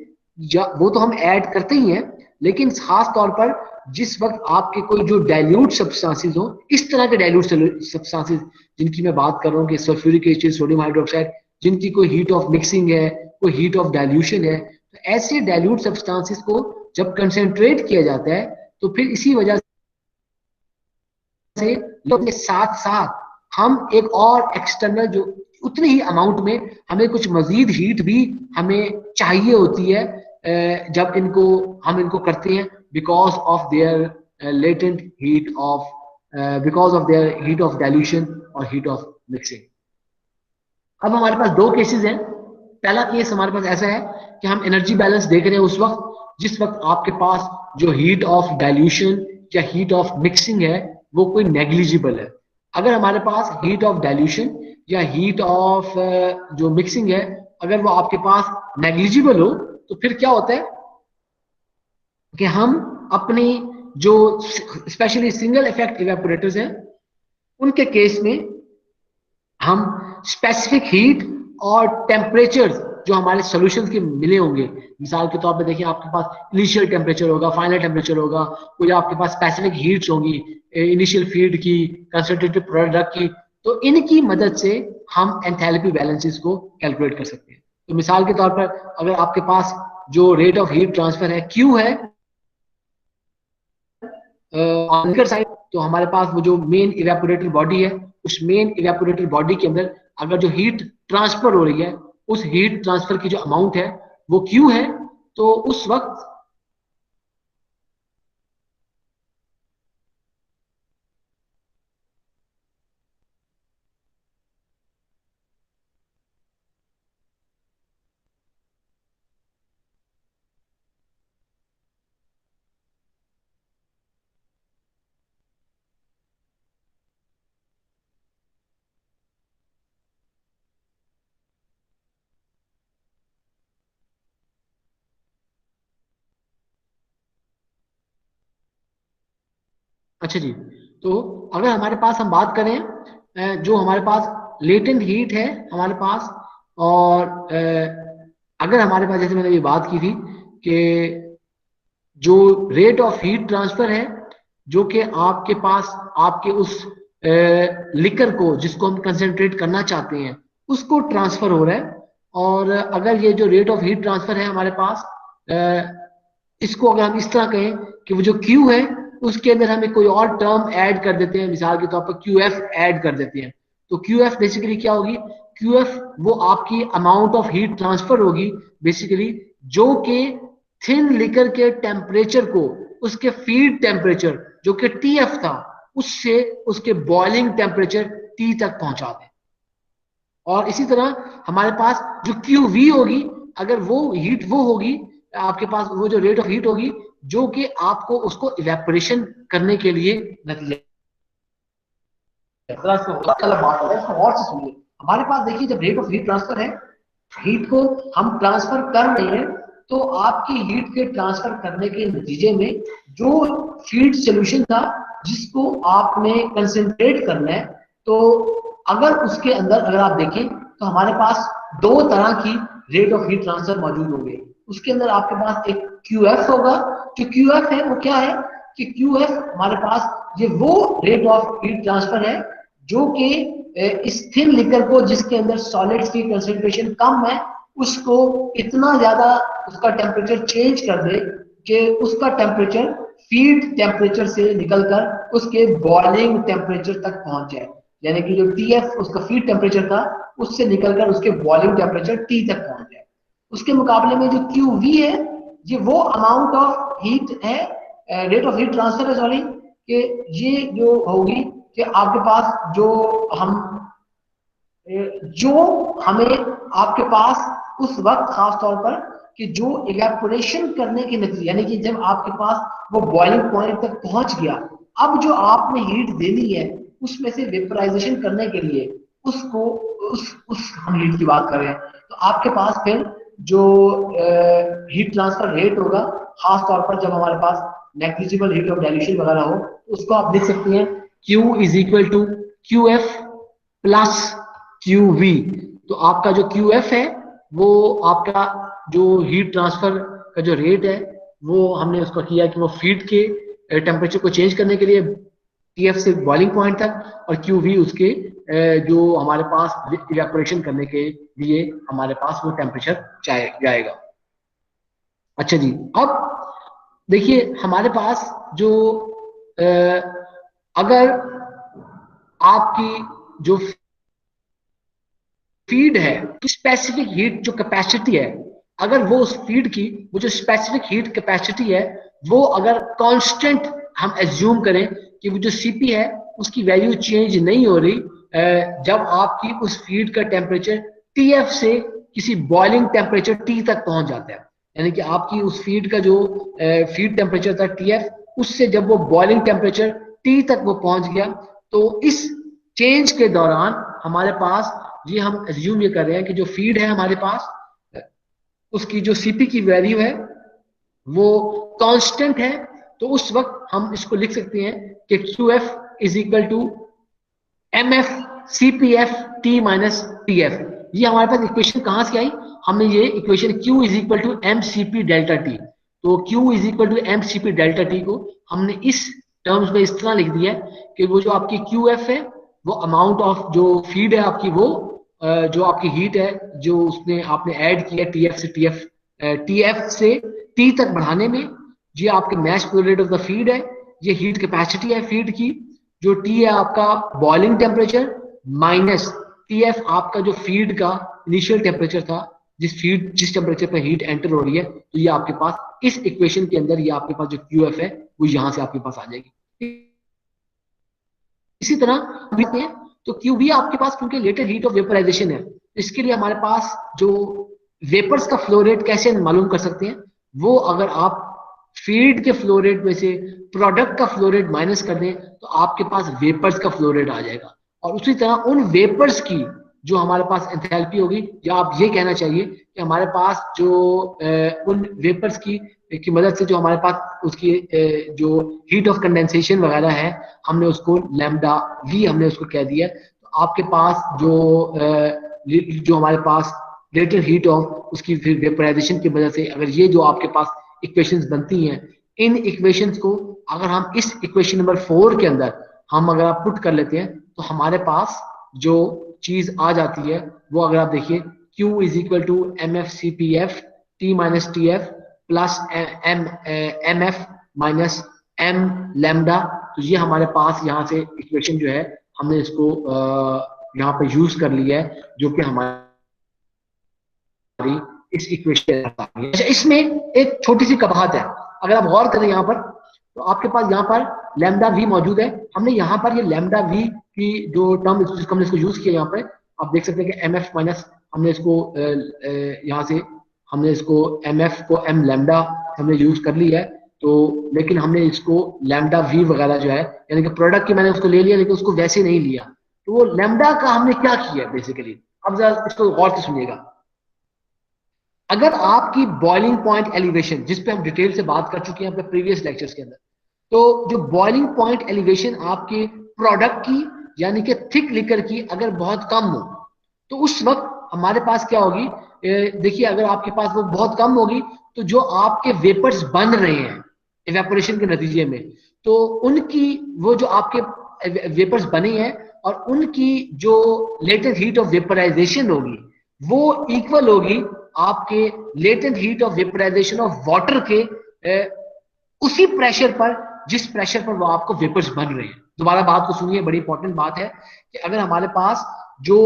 वो तो हम ऐड करते ही हैं, लेकिन खास तौर पर जिस वक्त आपके कोई जो डाइल्यूट सब्सटेंसेस हो, इस तरह के डाइल्यूट सब्सटेंसेस जिनकी मैं बात कर रहा हूँ कि सल्फ्यूरिक एसिड, सोडियम हाइड्रोक्साइड, जिनकी कोई हीट ऑफ मिक्सिंग है, कोई हीट ऑफ डाइल्यूशन है, तो ऐसे डाइल्यूट सब्सटेंसेस को जब कंसेंट्रेट किया जाता है तो फिर इसी वजह से के साथ साथ हम एक और एक्सटर्नल जो उतनी ही अमाउंट में हमें कुछ मजीद हीट भी हमें चाहिए होती है जब हम इनको करते हैं because of their latent heat of because of their heat of dilution और हीट ऑफ मिक्सिंग। अब हमारे पास दो केसेस हैं। पहला केस हमारे पास ऐसा है कि हम एनर्जी बैलेंस देख रहे हैं उस वक्त जिस वक्त आपके पास जो हीट ऑफ डाइल्यूशन या हीट ऑफ मिक्सिंग है वो कोई नेग्लिजिबल है। अगर हमारे पास हीट ऑफ डाइल्यूशन या हीट ऑफ जो मिक्सिंग है अगर वो आपके पास नेग्लिजिबल हो तो फिर क्या होता है कि हम अपनी जो स्पेशली सिंगल इफेक्ट इवेपोरेटर्स हैं उनके केस में हम स्पेसिफिक हीट और टेम्परेचर जो हमारे सॉल्यूशंस के मिले होंगे, मिसाल के तौर पे देखिए आपके पास इनिशियल टेम्परेचर होगा, फाइनल टेम्परेचर होगा, कोई आपके पास स्पेसिफिक हीट्स होंगी, इनिशियल फीड की, कंसंट्रेटेड प्रोडक्ट की, तो इनकी मदद से हम एंथैल्पी बैलेंसेस को कैलकुलेट कर सकते हैं। तो मिसाल के तौर पर अगर आपके पास जो रेट ऑफ हीट ट्रांसफर है Q है ऑन साइड, तो हमारे पास वो जो मेन इवेपोरेटर बॉडी है, उस मेन इवेपोरेटर बॉडी के अंदर अगर जो हीट ट्रांसफर हो रही है, उस हीट ट्रांसफर की जो अमाउंट है वो Q है, तो उस वक्त अच्छा जी, तो अगर हमारे पास हम बात करें जो हमारे पास लेटेंट हीट है हमारे पास, और अगर हमारे पास जैसे मैंने ये बात की थी कि जो रेट ऑफ हीट ट्रांसफर है, जो कि आपके पास आपके उस लिकर को जिसको हम कंसेंट्रेट करना चाहते हैं उसको ट्रांसफर हो रहा है, और अगर ये जो रेट ऑफ हीट ट्रांसफर है हमारे पास, इसको अगर हम इस तरह कहें कि वो जो Q है उसके अंदर हमें कोई और टर्म ऐड कर देते हैं, मिसाल के तौर पर QF ऐड कर देते हैं, तो QF बेसिकली क्या होगी, QF वो आपकी अमाउंट ऑफ हीट ट्रांसफर होगी बेसिकली, जो कि थिन लिकर के टेम्परेचर को उसके फीड टेम्परेचर जो कि TF था उससे उसके बॉइलिंग टेम्परेचर T तक पहुंचा दें। और इसी तरह हमारे पास जो QV होगी, अगर वो हीट वो होगी आपके पास, वो जो रेट ऑफ हीट होगी जो कि आपको उसको इवेपोरेशन करने के लिए नतीजा अलग बात है, इसको और से सुनिए। हमारे पास देखिए जब रेट ऑफ हीट ट्रांसफर है, हीट को हम ट्रांसफर कर रहे हैं, तो आपकी हीट के ट्रांसफर करने के नतीजे में जो फीड सोल्यूशन था जिसको आपने कंसेंट्रेट करना है, तो अगर उसके अंदर अगर आप देखें तो हमारे पास दो तरह की रेट ऑफ हीट ट्रांसफर मौजूद होंगे। उसके अंदर आपके पास एक QF होगा, जो QF है वो क्या है कि QF हमारे पास ये वो रेट ऑफ हीट ट्रांसफर है जो कि इस थिन लिकर को जिसके अंदर सॉलिड्स की कंसेंट्रेशन कम है उसको इतना ज्यादा उसका टेम्परेचर चेंज कर दे कि उसका टेम्परेचर फीड टेम्परेचर से निकलकर उसके बॉइलिंग टेम्परेचर तक पहुंच जाए, यानी कि जो TF उसका फीड टेम्परेचर था उससे निकलकर उसके बॉइलिंग टेम्परेचर T तक पहुंच जाए। उसके मुकाबले में जो QV है ये वो अमाउंट ऑफ हीट है, रेट ऑफ हीट ट्रांसफर है सॉरी, कि ये जो होगी कि आपके पास जो हमें आपके पास उस वक्त खास तौर पर कि जो इवेपोरेशन करने के नतीजे, यानी कि जब आपके पास वो बॉइलिंग पॉइंट तक पहुंच गया, अब जो आपने हीट देनी है उसमें से वेपराइजेशन करने के लिए उसको उस हम हीट की बात कर रहे हैं, तो आपके पास फिर जो हीट ट्रांसफर रेट होगा खास तौर पर जब हमारे पास नेग्लिजिबल हीट ऑफ डाइल्यूशन वगैरह हो, तो उसको आप लिख सकते हैं Q is equal to QF plus QV। तो आपका जो QF है वो आपका जो हीट ट्रांसफर का जो रेट है वो हमने उसका किया कि वो फीड के टेम्परेचर को चेंज करने के लिए TF से बॉइलिंग पॉइंट तक, और QV उसके जो हमारे पास इवेपोरेशन करने के लिए हमारे पास वो टेम्परेचर जाएगा। अच्छा जी, अब देखिए हमारे पास जो अगर आपकी जो फीड है स्पेसिफिक हीट जो कैपेसिटी है, अगर वो उस फीड की वो जो स्पेसिफिक हीट कैपेसिटी है वो अगर कांस्टेंट हम एज्यूम करें कि वो जो CP है उसकी वैल्यू चेंज नहीं हो रही, जब आपकी उस फीड का टेम्परेचर TF से किसी बॉइलिंग टेम्परेचर T तक पहुंच जाता है, यानी कि आपकी उस फीड का जो फीड टेम्परेचर था TF, उससे जब वो बॉइलिंग टेम्परेचर T तक वो पहुंच गया, तो इस चेंज के दौरान हमारे पास ये हम एज्यूम ये कर रहे हैं कि जो फीड है हमारे पास उसकी जो CP की वैल्यू है वो कांस्टेंट है, तो उस वक्त हम इसको लिख सकते हैं कि QF is equal to MF CPF T minus TF। ये हमारे पास इक्वेशन कहां से आई, हमने ये equation Q is equal to M C P delta T, तो Q is equal to M C P delta T को हमने इस टर्म्स में इस तरह लिख दिया है कि वो जो आपकी QF है वो अमाउंट ऑफ जो फीड है आपकी, वो जो आपकी हीट है जो उसने आपने ऐड किया TF से TF से T तक बढ़ाने में, ये आपके match flow rate of the feed है, ये हीट कैपेसिटी है फीड की, जो T है आपका बॉइलिंग टेम्परेचर माइनस TF आपका जो फीड का इनिशियल टेम्परेचर था, जिस टेम्परेचर पर हीट एंटर हो रही है, तो ये आपके पास इस इक्वेशन के अंदर ये आपके पास जो QF है वो यहां से आपके पास आ जाएगी। इसी तरह तो क्यू भी आपके पास क्योंकि लेटेस्ट हीट ऑफ वेपराइजेशन है, इसके लिए हमारे पास जो वेपर्स का फ्लो रेट कैसे मालूम कर सकते हैं, वो अगर आप फीड के फ्लो रेट में से प्रोडक्ट का फ्लो रेट माइनस कर दें तो आपके पास वेपर्स का फ्लो रेट आ जाएगा। और उसी तरह उन वेपर्स की जो हमारे पास एंथैल्पी होगी, या आप ये कहना चाहिए कि हमारे पास जो उन वेपर्स की मदद से जो हमारे पास उसकी जो हीट ऑफ कंडेंसेशन वगैरह है, हमने उसको लैम्डा वी हमने उसको कह दिया। तो आपके पास जो हमारे पास लेटेस्ट हीट ऑफ उसकी वेपराइजेशन की वजह से अगर ये जो आपके पास इक्वेशंस बनती हैं, इन इक्वेशंस को अगर हम इस इक्वेशन नंबर 4 के अंदर हम अगर आप पुट कर लेते हैं तो हमारे पास जो चीज आ जाती है वो अगर आप देखिए Q is equal to M F C P F T minus T F plus M F minus M lambda. तो ये हमारे पास यहाँ से इक्वेशन जो है हमने इसको यहाँ पे यूज कर लिया है, जो कि हमारी इस इक्वेशन। अच्छा, इसमें एक छोटी सी कबाहत है, अगर आप गौर करें यहाँ पर तो आपके पास यहाँ पर लैम्डा वी मौजूद है। हमने यहाँ पर ये लैम्डा वी की जो टर्म हमने इसको यूज किया, यहाँ पर आप देख सकते हैं कि एम एफ माइनस हमने इसको यहाँ से हमने इसको एम एफ को एम लैम्डा हमने यूज कर लिया है। तो लेकिन हमने इसको लैम्डा वी वगैरह जो है यानी कि प्रोडक्ट की मैंने उसको ले लिया, लेकिन उसको वैसे नहीं लिया। तो वो लैम्डा का हमने क्या किया बेसिकली, अब जरा इसको गौर से सुनिएगा। अगर आपकी बॉइलिंग पॉइंट एलिवेशन, जिस पे हम डिटेल से बात कर चुके हैं अपने प्रीवियस लेक्चर्स के अंदर, तो जो बॉइलिंग पॉइंट एलिवेशन आपके प्रोडक्ट की यानी कि थिक लिकर की अगर बहुत कम हो, तो उस वक्त हमारे पास क्या होगी, देखिए अगर आपके पास वो बहुत कम होगी तो जो आपके वेपर्स बन रहे हैं इवेपोरेशन के नतीजे में, तो उनकी वो जो आपके वेपर्स बने हैं और उनकी जो लेटेस्ट हीट ऑफ वेपराइजेशन होगी वो इक्वल होगी आपके latest heat of vaporisation of water के उसी प्रेशर पर जिस प्रेशर पर वो आपको वेपर्स बन रहे हैं। दोबारा बात को सुनिए, बड़ी इंपॉर्टेंट बात है कि अगर हमारे पास जो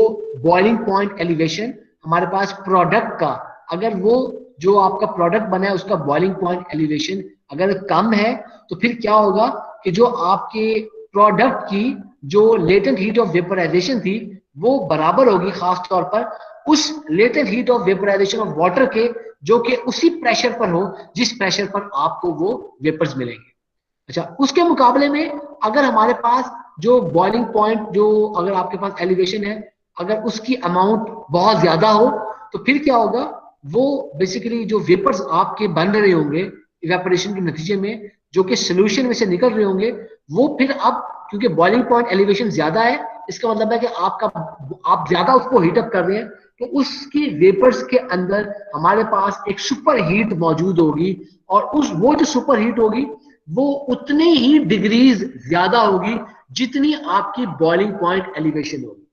बॉइलिंग पॉइंट एलिवेशन हमारे पास प्रोडक्ट का, अगर वो जो आपका प्रोडक्ट बना है उसका बॉइलिंग पॉइंट एलिवेशन अगर कम है, तो फिर क्या होगा कि जो आपके प्रोडक्ट की जो लेटेंट हीट ऑफ वेपराइजेशन थी वो बराबर होगी खास तौर पर उस latent heat of vaporisation of water के, जो कि उसी प्रेशर पर हो जिस प्रेशर पर आपको वो वेपर्स मिलेंगे। अच्छा, उसके मुकाबले में अगर हमारे पास जो बॉइलिंग पॉइंट जो अगर आपके पास एलिवेशन है अगर उसकी अमाउंट बहुत ज्यादा हो, तो फिर क्या होगा, वो बेसिकली जो वेपर्स आपके बन रहे होंगे इवेपोरेशन के नतीजे में जो कि सोल्यूशन में से निकल रहे होंगे, वो फिर अब क्योंकि बॉइलिंग पॉइंट एलिवेशन ज्यादा है, इसका मतलब है कि आप ज्यादा उसको हीटअप कर रहे हैं, तो उसकी वेपर्स के अंदर हमारे पास एक सुपर हीट मौजूद होगी और वो जो सुपर हीट होगी वो उतनी ही डिग्रीज ज्यादा होगी जितनी आपकी बॉइलिंग पॉइंट एलिवेशन होगी।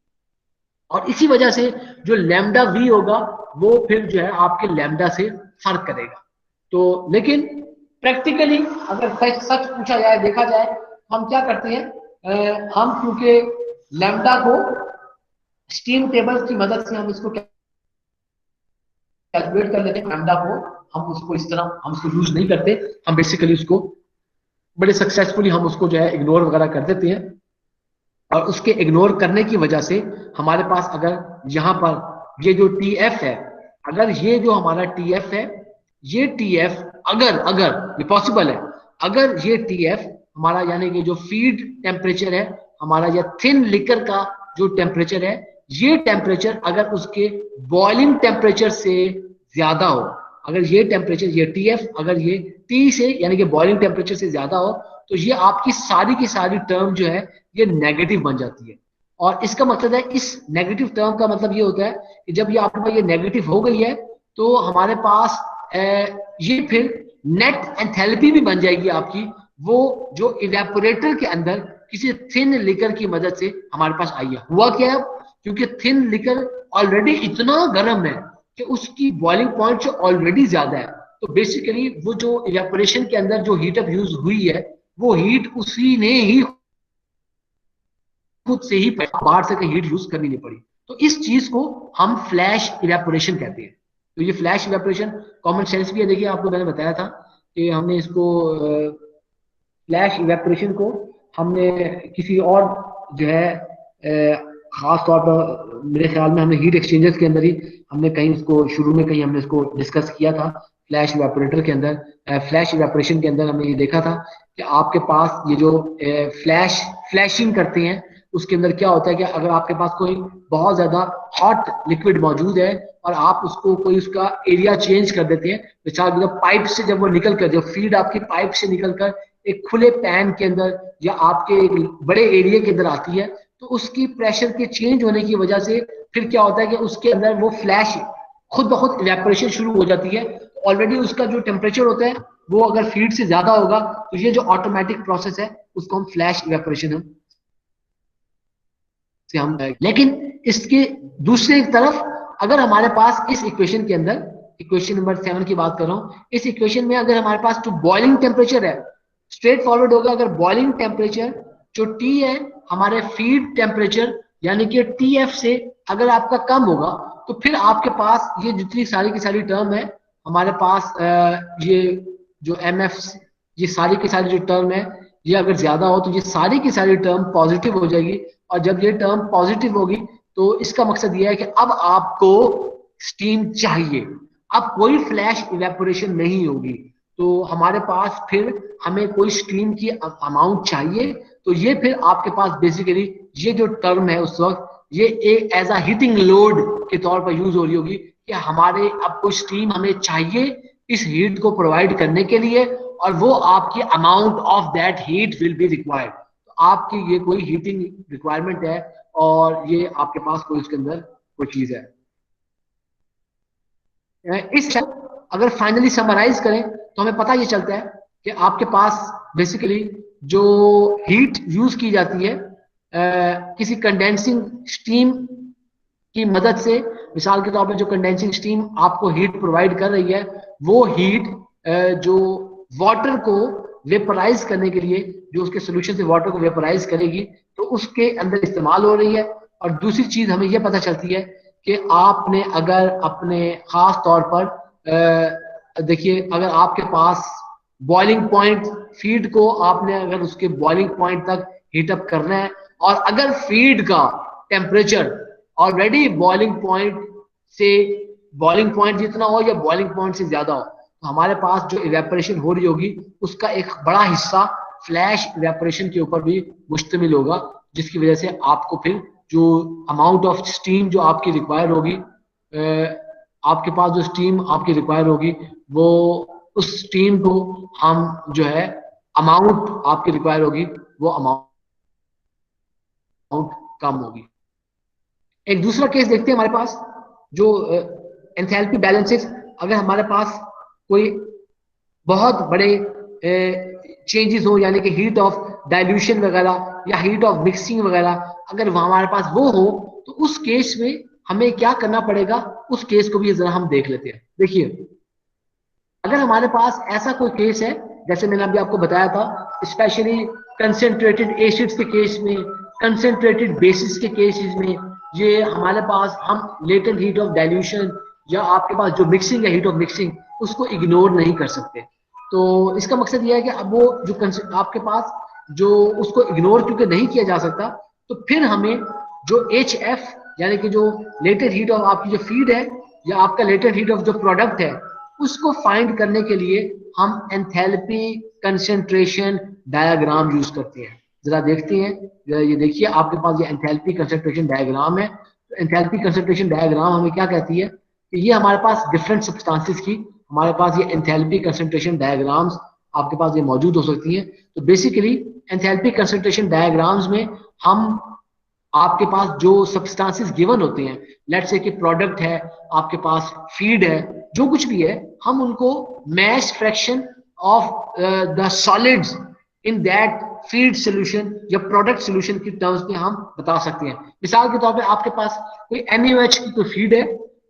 और इसी वजह से जो लैम्डा वी होगा वो फिर जो है आपके लैम्डा से फर्क करेगा। तो लेकिन प्रैक्टिकली अगर सच पूछा जाए, देखा जाए, हम क्या करते हैं, हम क्योंकि लैम्डा को स्टीम टेबल की मदद से हम इसको कैलकुलेट कर लेते हैं, लैम्डा को हम उसको इस तरह हम उसको यूज नहीं करते, हम बेसिकली उसको बड़े सक्सेसफुली हम उसको जो है इग्नोर वगैरह कर देते हैं। और उसके इग्नोर करने की वजह से हमारे पास अगर यहाँ पर ये जो TF है, अगर ये जो हमारा TF है, ये TF अगर ये पॉसिबल है, अगर ये TF हमारा यानी कि जो फीड टेम्परेचर है हमारा या थिन लिकर का जो टेम्परेचर है, ये टेम्परेचर अगर उसके बॉइलिंग टेम्परेचर से ज्यादा हो, अगर ये टेम्परेचर ये TF अगर ये T से यानी कि बॉइलिंग टेम्परेचर से ज्यादा हो, तो ये आपकी सारी की सारी टर्म जो है ये नेगेटिव बन जाती है। और इसका मतलब है, इस नेगेटिव टर्म का मतलब ये होता है कि जब ये आपके पास ये नेगेटिव हो गई है तो हमारे पास ये फिर नेट एंथैल्पी भी बन जाएगी आपकी, वो जो इवेपोरेटर के अंदर किसी थिन लिकर की मदद से हमारे पास आई है। हुआ क्या है, क्योंकि थिन लिकर ऑलरेडी इतना गर्म है कि उसकी बॉइलिंग पॉइंट ऑलरेडी ज्यादा है, तो बेसिकली वो जो इवेपोरेशन के अंदर जो हीट अप यूज हुई है, वो हीट उसी ने ही खुद से ही बाहर से कहीं हीट यूज करनी नहीं पड़ी। तो इस चीज को हम फ्लैश इवेपोरेशन कहते हैं। तो ये फ्लैश इवेपोरेशन कॉमन सेंस भी है। देखिए आपको मैंने बताया था कि हमने इसको फ्लैश इवेपोरेशन को हमने किसी और जो है खास तौर पर मेरे ख्याल में हमने हीट एक्सचेंजर्स के अंदर ही हमने कहीं इसको शुरू में कहीं हमने इसको डिस्कस किया था। फ्लैश इवेपोरेटर के अंदर फ्लैश इवेपोरेशन के अंदर हमने ये देखा था कि आपके पास ये जो फ्लैशिंग करते हैं उसके अंदर क्या होता है कि अगर आपके पास कोई बहुत ज्यादा हॉट लिक्विड मौजूद है और आप उसको कोई उसका एरिया चेंज कर देते हैं, तो पाइप से जब वो निकल कर, जब फीड आपकी पाइप से निकलकर एक खुले पैन के अंदर या आपके एक बड़े एरिया के अंदर आती है, तो उसकी प्रेशर के चेंज होने की वजह से फिर क्या होता है कि उसके अंदर वो फ्लैश खुद ब खुद इवेपोरेशन शुरू हो जाती है। ऑलरेडी उसका जो टेम्परेचर होता है वो अगर फीड से ज्यादा होगा, तो ये जो ऑटोमेटिक प्रोसेस है उसको हम फ्लैश इवेपोरेशन से हम। लेकिन इसके दूसरे तरफ अगर हमारे पास इस इक्वेशन के अंदर, इक्वेशन नंबर 7 की बात कर रहा हूं, इस इक्वेशन में अगर हमारे पास जो बॉइलिंग टेम्परेचर है, स्ट्रेट फॉरवर्ड होगा, अगर बॉइलिंग टेम्परेचर जो टी है हमारे फीड टेम्परेचर यानी कि टीएफ से अगर आपका कम होगा, तो फिर आपके पास ये जितनी सारी की सारी टर्म है हमारे पास, ये जो एम एफ, ये सारी की सारी जो टर्म है, ये अगर ज्यादा हो तो ये सारी की सारी टर्म पॉजिटिव हो जाएगी। और जब ये टर्म पॉजिटिव होगी तो इसका मकसद ये है कि अब आपको स्टीम चाहिए, अब कोई फ्लैश इवेपोरेशन नहीं होगी, तो हमारे पास फिर हमें कोई स्टीम की अमाउंट चाहिए। तो ये फिर आपके पास बेसिकली ये जो टर्म है उस वक्त ये एक एज अ हीटिंग लोड के तौर पर यूज हो रही होगी कि हमारे अब कोई स्टीम हमें चाहिए इस हीट को प्रोवाइड करने के लिए, और वो आपकी amount of that heat will be required. तो आपकी ये कोई हीटिंग रिक्वायरमेंट है और ये आपके पास कोई उसके अंदर कोई चीज है। इस अगर फाइनली समराइज करें तो हमें पता ये चलता है कि आपके पास बेसिकली जो हीट यूज की जाती है किसी कंडेंसिंग स्टीम की मदद से, मिसाल के तौर पर जो कंडेंसिंग स्टीम आपको हीट प्रोवाइड कर रही है, वो हीट जो वाटर को वेपराइज करने के लिए, जो उसके सोल्यूशन से वाटर को वेपराइज करेगी, तो उसके अंदर इस्तेमाल हो रही है। और दूसरी चीज हमें यह पता चलती है कि आपने अगर अपने खास तौर पर देखिए, अगर आपके पास बॉइलिंग पॉइंट फीड को आपने अगर उसके बॉइलिंग पॉइंट तक हीटअप करना है, और अगर फीड का टेम्परेचर ऑलरेडी बॉइलिंग पॉइंट जितना हो या बॉइलिंग पॉइंट से ज्यादा हो, तो हमारे पास जो इवेपोरेशन हो रही होगी उसका एक बड़ा हिस्सा फ्लैश इवेपोरेशन के ऊपर भी मुश्तमिल होगा, जिसकी वजह से आपको फिर जो अमाउंट ऑफ स्टीम जो आपकी रिक्वायर होगी, आपके पास जो स्टीम आपकी रिक्वायर होगी, वो उस स्टीम को हम जो है अमाउंट आपकी रिक्वायर होगी वो अमाउंट कम होगी। एक दूसरा केस देखते हैं हमारे पास जो एंथैल्पी बैलेंसेस। अगर हमारे पास कोई बहुत बड़े चेंजेस हो, यानी कि हीट ऑफ डाइल्यूशन वगैरह या हीट ऑफ मिक्सिंग वगैरह, अगर हमारे पास वो हो, तो उस केस में हमें क्या करना पड़ेगा, उस केस को भी जरा हम देख लेते हैं। देखिए, अगर हमारे पास ऐसा कोई केस है, जैसे मैंने अभी आपको बताया था, स्पेशली कंसेंट्रेटेड एसिड्स के केस में, कंसेंट्रेटेड बेसिस के केसेस में, ये हमारे पास हम लेटेंट हीट ऑफ डाइल्यूशन या आपके पास जो मिक्सिंग है, हीट ऑफ मिक्सिंग, उसको इग्नोर नहीं कर सकते। तो इसका मकसद यह है कि अब वो जो आपके पास जो उसको इग्नोर क्योंकि नहीं किया जा सकता, तो फिर हमें जो HF यानी कि जो लेटेंट हीट ऑफ आपकी जो फीड है या आपका लेटेंट हीट ऑफ जो प्रोडक्ट है, उसको फाइंड करने के लिए हम एंथैल्पी कंसंट्रेशन डायग्राम यूज करते हैं। जरा देखते हैं, जरा ये देखिए आपके पास ये एंथैल्पी कंसंट्रेशन डायग्राम है। तो एंथैल्पी कंसंट्रेशन डायग्राम हमें क्या कहती है कि ये हमारे पास डिफरेंट सब्सटेंसेस की हमारे पास ये एंथैल्पी कंसंट्रेशन डायग्राम्स आपके पास ये मौजूद हो सकती हैं। तो बेसिकली एंथैल्पी कंसंट्रेशन डायग्राम्स में हम आपके पास जो सब्सटेंसेस गिवन होते हैं, लेट्स से कि प्रोडक्ट है, आपके पास फीड है, जो कुछ भी है हम उनको mass fraction of the solids in that feed solution या प्रोडक्ट सोल्यूशन की टर्म्स में हम बता सकते हैं। मिसाल के तौर पे आपके पास कोई NaOH की कोई फीड है,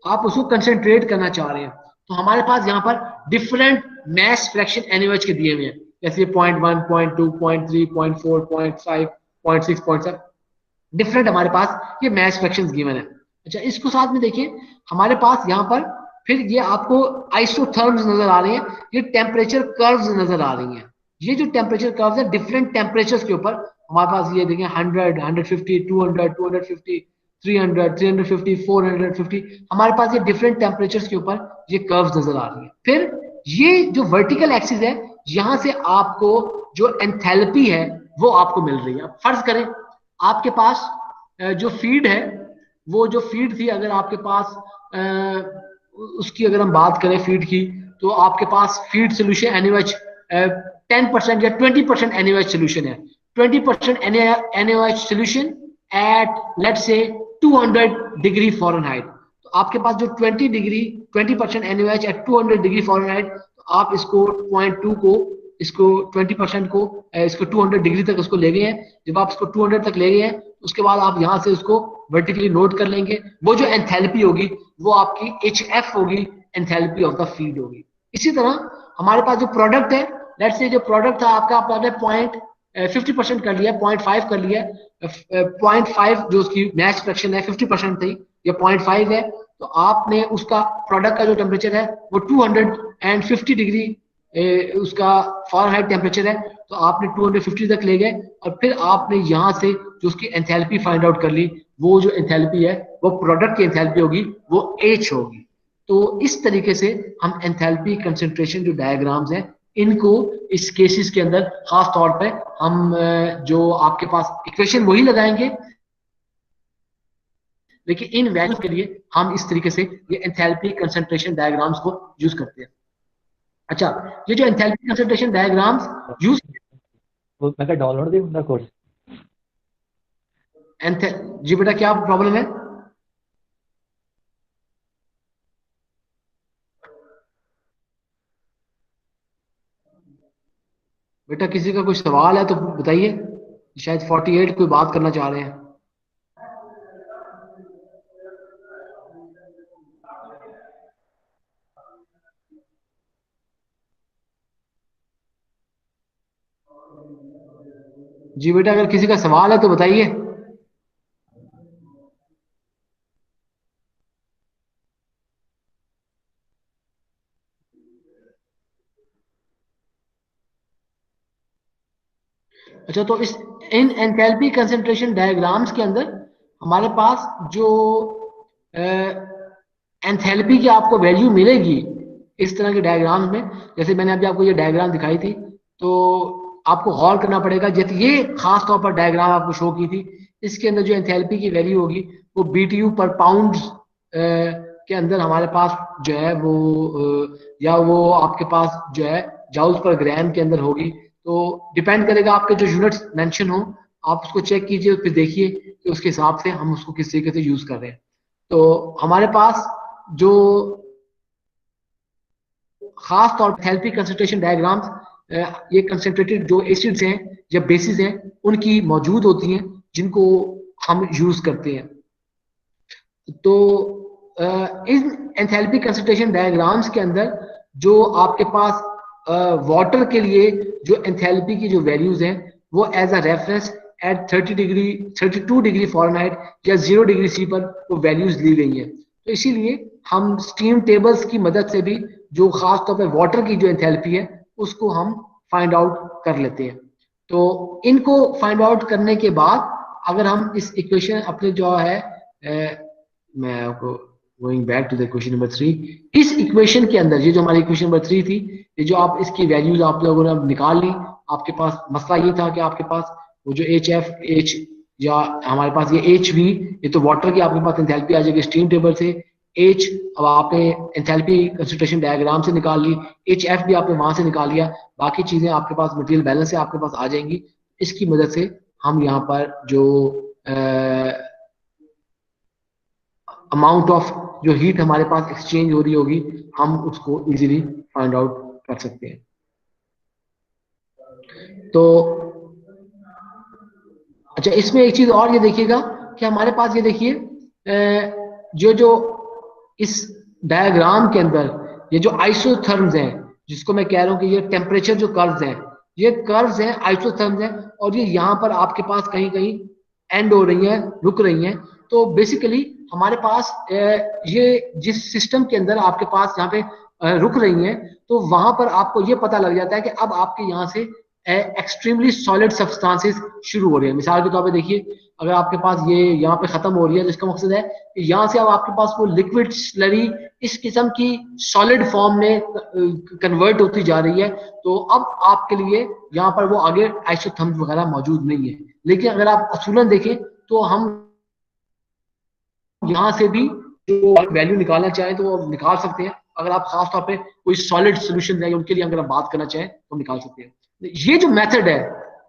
आप उसको कंसेंट्रेट करना चाह रहे हैं, तो हमारे पास यहाँ पर डिफरेंट मैस फ्रैक्शन NaOH के दिए हुए हैं, जैसे 0.1, 0.2, 0.3, 0.4, 0.5, 0.6, 0.7, डिफरेंट हमारे पास ये मैस फ्रैक्शंस गिवन है। अच्छा, इसको साथ में देखिए, हमारे पास यहाँ पर फिर ये आपको आइसोथर्म्स नजर आ रहे हैं, ये टेम्परेचर कर्व्स नजर आ रही हैं। ये जो टेम्परेचर कर्व्स है डिफरेंट टेम्परेचर्स के ऊपर हमारे पास ये देखें 100, 150, 200, 250, 300, 350, 450, हमारे पास ये डिफरेंट टेम्परेचर्स के ऊपर ये कर्व्स नजर आ रही है। फिर ये जो वर्टिकल एक्सिस है, यहां से आपको जो एंथैल्पी है वो आपको मिल रही है। फर्ज करें आपके पास जो फीड है, वो जो फीड थी, अगर आपके पास उसकी अगर हम बात करें फीड की, तो आपके पास फीड सोल्यूशन NaOH 10% या 20% NaOH सोल्यूशन है। 20% NaOH सोल्यूशन एट लेट से 200 डिग्री फ़ारेनहाइट। तो आपके पास जो 20% NaOH एट 200 डिग्री फ़ारेनहाइट, तो आप इसको 0.2 को, इसको 20% को, इसको 200 डिग्री तक उसको ले गए हैं। जब आप इसको 200 तक ले गए हैं, उसके बाद आप यहां से उसको वर्टिकली नोट कर लेंगे। वो जो एंथैल्पी होगी वो आपकी HF होगी, एंथैल्पी ऑफ द फीड होगी। इसी तरह हमारे पास जो प्रोडक्ट है, लेट्स से जो प्रोडक्ट था आपका, आपने 50% कर लिया, 0.5 कर लिया, 0.5 जो उसकी मैच फ्रैक्शन है 50% थी, या 0.5 है, तो आपने उसका प्रोडक्ट का जो टेम्परेचर है वो 250 डिग्री उसका फ़ारेनहाइट टेम्परेचर है, तो आपने 250 तक ले गए, और फिर आपने यहां से जो उसकी एंथैल्पी फाइंड आउट कर ली। वो जो एंथैल्पी है वो प्रोडक्ट की एंथैल्पी होगी, वो H होगी। तो इस तरीके से हम एंथैल्पी कंसंट्रेशन जो डायग्राम्स हैं, इनको इस केसेस के अंदर खास तौर पे हम जो आपके पास इक्वेशन वही लगाएंगे, लेकिन इन वैल्यूज के लिए हम इस तरीके से ये एंथैल्पी कंसंट्रेशन डायग्राम्स को यूज करते हैं। अच्छा, ये जो एंथैल्पी कंसंट्रेशन डायग्राम्स यूज, वो मैं डाउनलोड दे उनका कोर्स। जी बेटा क्या प्रॉब्लम है? बेटा किसी का कुछ सवाल है तो बताइए, शायद 48 कोई बात करना चाह रहे हैं। जी बेटा अगर किसी का सवाल है तो बताइए। अच्छा, तो इस इन एंथैल्पी कंसंट्रेशन डायग्राम्स के अंदर हमारे पास जो एंथैल्पी की आपको वैल्यू मिलेगी इस तरह के डायग्राम्स में, जैसे मैंने अभी आपको ये डायग्राम दिखाई थी, तो आपको गौर करना पड़ेगा। जैसे ये खास तौर पर डायग्राम आपको शो की थी, इसके अंदर जो एंथैल्पी की वैल्यू होगी वो BTU पर पाउंड के अंदर हमारे पास जो है वो या वो आपके पास जो है जाउल्स पर ग्राम के अंदर होगी। तो डिपेंड करेगा आपके जो यूनिट्स मेंशन हो, आप उसको चेक कीजिए, फिर देखिए कि उसके हिसाब से हम उसको किस तरीके से यूज कर रहे हैं। तो हमारे पास जो खास तौर पर हेल्पी कंसंट्रेशन डायग्राम्स, ये कंसंट्रेटेड जो एसिड्स हैं या बेसिस हैं उनकी मौजूद होती हैं, जिनको हम यूज करते हैं। तो इन एंथैल्पी कंसंट्रेशन डायग्राम्स के अंदर जो आपके पास वाटर के लिए जो एंथैल्पी की जो वैल्यूज हैं, वो as a reference at 30 degree 32 degree Fahrenheit या 0 डिग्री C पर वो वैल्यूज ली गई हैं। तो इसीलिए हम स्टीम टेबल्स की मदद से भी जो खास तौर पर वाटर की जो एंथैल्पी है उसको हम फाइंड आउट कर लेते हैं। तो इनको फाइंड आउट करने के बाद अगर हम इस इक्वेशन अपने जो है, मैं आपको going back to the question number 3, इस इक्वेशन के अंदर ये जो हमारी इक्वेशन नंबर 3 थी, ये जो आप इसकी वैल्यूज आप लोगों ने अब निकाल ली। आपके पास मसला ये था कि आपके पास वो जो HF H या हमारे पास ये HV, ये तो वाटर की आपके पास एंथैल्पी आ जाएगी स्टीम टेबल से। H अब आपने एंथैल्पी कंसंट्रेशन डायग्राम से निकाल ली, HF भी आपने वहां से निकाल लिया, बाकी चीजें आपके पास मटेरियल बैलेंस से आपके पास आ जाएंगी। इसकी मदद से हम यहाँ पर जो अमाउंट ऑफ जो हीट हमारे पास एक्सचेंज हो रही होगी, हम उसको इजीली फाइंड आउट कर सकते हैं। तो अच्छा, इसमें एक चीज और ये देखिएगा कि हमारे पास ये देखिए जो जो इस डायग्राम के अंदर ये जो आइसोथर्म्स हैं, जिसको मैं कह रहा हूं कि ये टेम्परेचर जो कर्व्स हैं, ये कर्व्स हैं, आइसोथर्म्स हैं, और ये यहाँ पर आपके पास कहीं कहीं एंड हो रही हैं, रुक रही हैं। तो बेसिकली हमारे पास ये जिस सिस्टम के अंदर आपके पास यहाँ पे रुक रही हैं, तो वहां पर आपको ये पता लग जाता है कि अब आपके यहाँ से एक्सट्रीमली सॉलिड सब्सटेंसेस शुरू हो रहे हैं। मिसाल के तौर पे देखिए, अगर आपके पास ये यहाँ पे खत्म हो रही है, जिसका मकसद है कि यहाँ से अब आपके पास वो लिक्विड स्लरी इस किस्म की सॉलिड फॉर्म में कन्वर्ट होती जा रही है। तो अब आपके लिए यहाँ पर वो आगे आइसोथर्म्स वगैरह मौजूद नहीं है। लेकिन अगर आप असूलन देखें तो हम यहाँ से भी जो वैल्यू निकालना चाहें तो वो निकाल सकते हैं। अगर आप खास तौर पे कोई सॉलिड सोल्यूशन है उनके लिए अगर आप बात करना चाहें तो निकाल सकते हैं। ये जो मेथड है,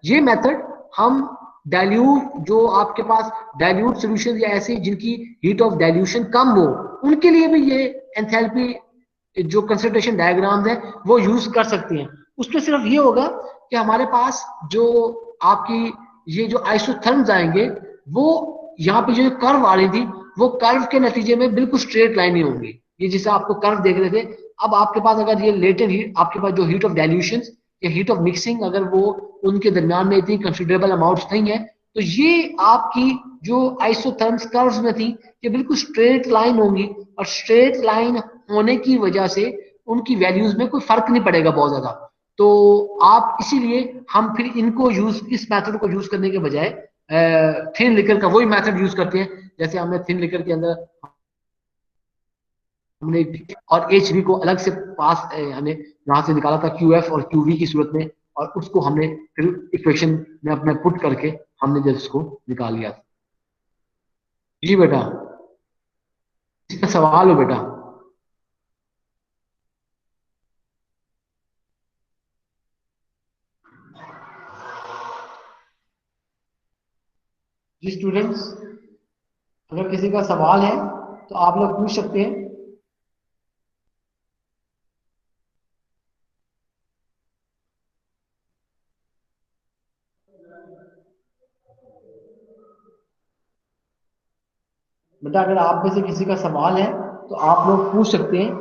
ये मेथड हम डाइल्यूट, जो आपके पास डाइल्यूट सोल्यूशन या ऐसे जिनकी हीट ऑफ डाइल्यूशन कम हो, उनके लिए भी ये एंथैल्पी जो कंसंट्रेशन डायग्राम्स है वो यूज कर सकते हैं। उसमें सिर्फ ये होगा कि हमारे पास जो आपकी ये जो आइसोथर्म्स आएंगे, वो यहाँ पे जो कर्व आ रही थी, वो कर्व के नतीजे में बिल्कुल स्ट्रेट लाइन ही होंगी। ये जिसे आपको कर्व देख रहे थे, अब आपके पास अगर ये लेटेंट हीट, आपके पास जो हीट ऑफ डाइल्यूशन या हीट ऑफ मिक्सिंग, अगर वो उनके दरमियान में इतनी कंसिडरेबल अमाउंट्स नहीं है, तो ये आपकी जो आइसोथर्म्स कर्व्स में थी, ये बिल्कुल स्ट्रेट लाइन होंगी, और स्ट्रेट लाइन होने की वजह से उनकी वैल्यूज में कोई फर्क नहीं पड़ेगा बहुत ज्यादा। तो आप इसीलिए हम फिर इनको यूज, इस मेथड को यूज करने के बजाय थिन लिकर का वही मेथड यूज करते हैं। जैसे हमने थिन लिकर के अंदर हमने और एच वी को अलग से पास हमने यहाँ से निकाला था क्यू एफ और क्यू वी की सूरत में, और उसको हमने फिर इक्वेशन में अपने पुट करके हमने जब इसको निकाल लिया। जी बेटा, इसका सवाल हो बेटा? जी स्टूडेंट्स, अगर किसी का सवाल है तो आप लोग पूछ सकते हैं। बेटा अगर आप में से किसी का सवाल है तो आप लोग पूछ सकते हैं।